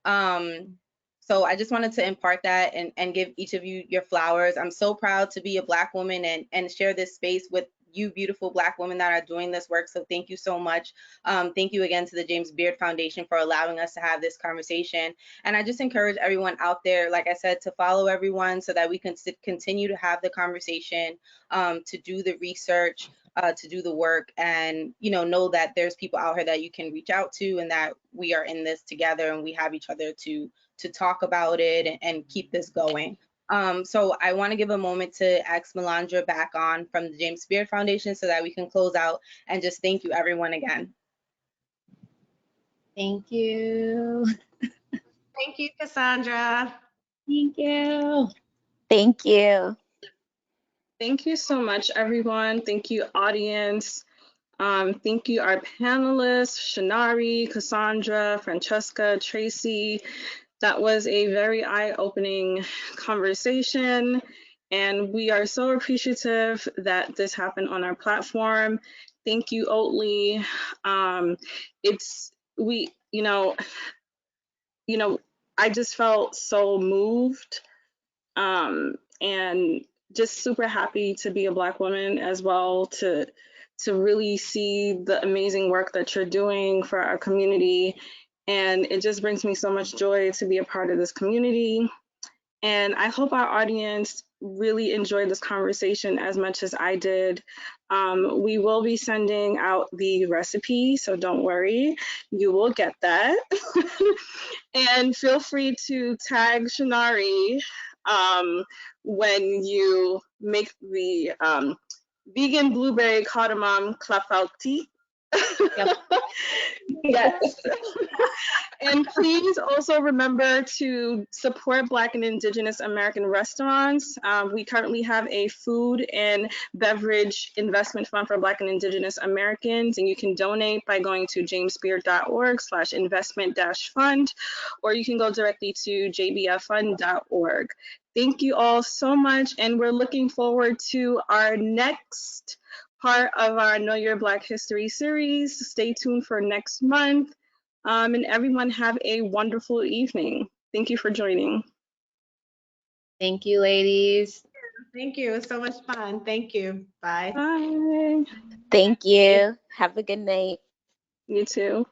Speaker 3: So I just wanted to impart that and give each of you your flowers. I'm so proud to be a Black woman and share this space with you beautiful Black women that are doing this work. So thank you so much. Thank you again to the James Beard Foundation for allowing us to have this conversation. And I just encourage everyone out there, like I said, to follow everyone so that we can continue to have the conversation, to do the research, to do the work, and know that there's people out here that you can reach out to, and that we are in this together and we have each other to talk about it and keep this going. So I want to give a moment to ask Melandra back on from the James Beard Foundation so that we can close out, and just thank you everyone again.
Speaker 5: Thank you.
Speaker 4: Thank you, Cassandra.
Speaker 5: Thank you.
Speaker 6: Thank you.
Speaker 1: Thank you so much, everyone. Thank you, audience. Thank you, our panelists, Shenarri, Cassandra, Francesca, Tracye. That was a very eye-opening conversation, and we are so appreciative that this happened on our platform. Thank you, Oatley. I just felt so moved, and just super happy to be a Black woman as well, to really see the amazing work that you're doing for our community. And it just brings me so much joy to be a part of this community. And I hope our audience really enjoyed this conversation as much as I did. We will be sending out the recipe, so don't worry, you will get that. And feel free to tag Shenarri when you make the vegan blueberry cardamom clafouti.
Speaker 5: Yep.
Speaker 1: Yes. And please also remember to support Black and Indigenous American restaurants. We currently have a food and beverage investment fund for Black and Indigenous Americans, and you can donate by going to jamesbeard.org/investment-fund, or you can go directly to jbffund.org. Thank you all so much, and we're looking forward to our next part of our Know Your Black History series. Stay tuned for next month. And everyone have a wonderful evening. Thank you for joining.
Speaker 5: Thank you, ladies.
Speaker 4: Thank you. It was so much fun. Thank you. Bye.
Speaker 1: Bye.
Speaker 6: Thank you. Have a good night.
Speaker 1: You too.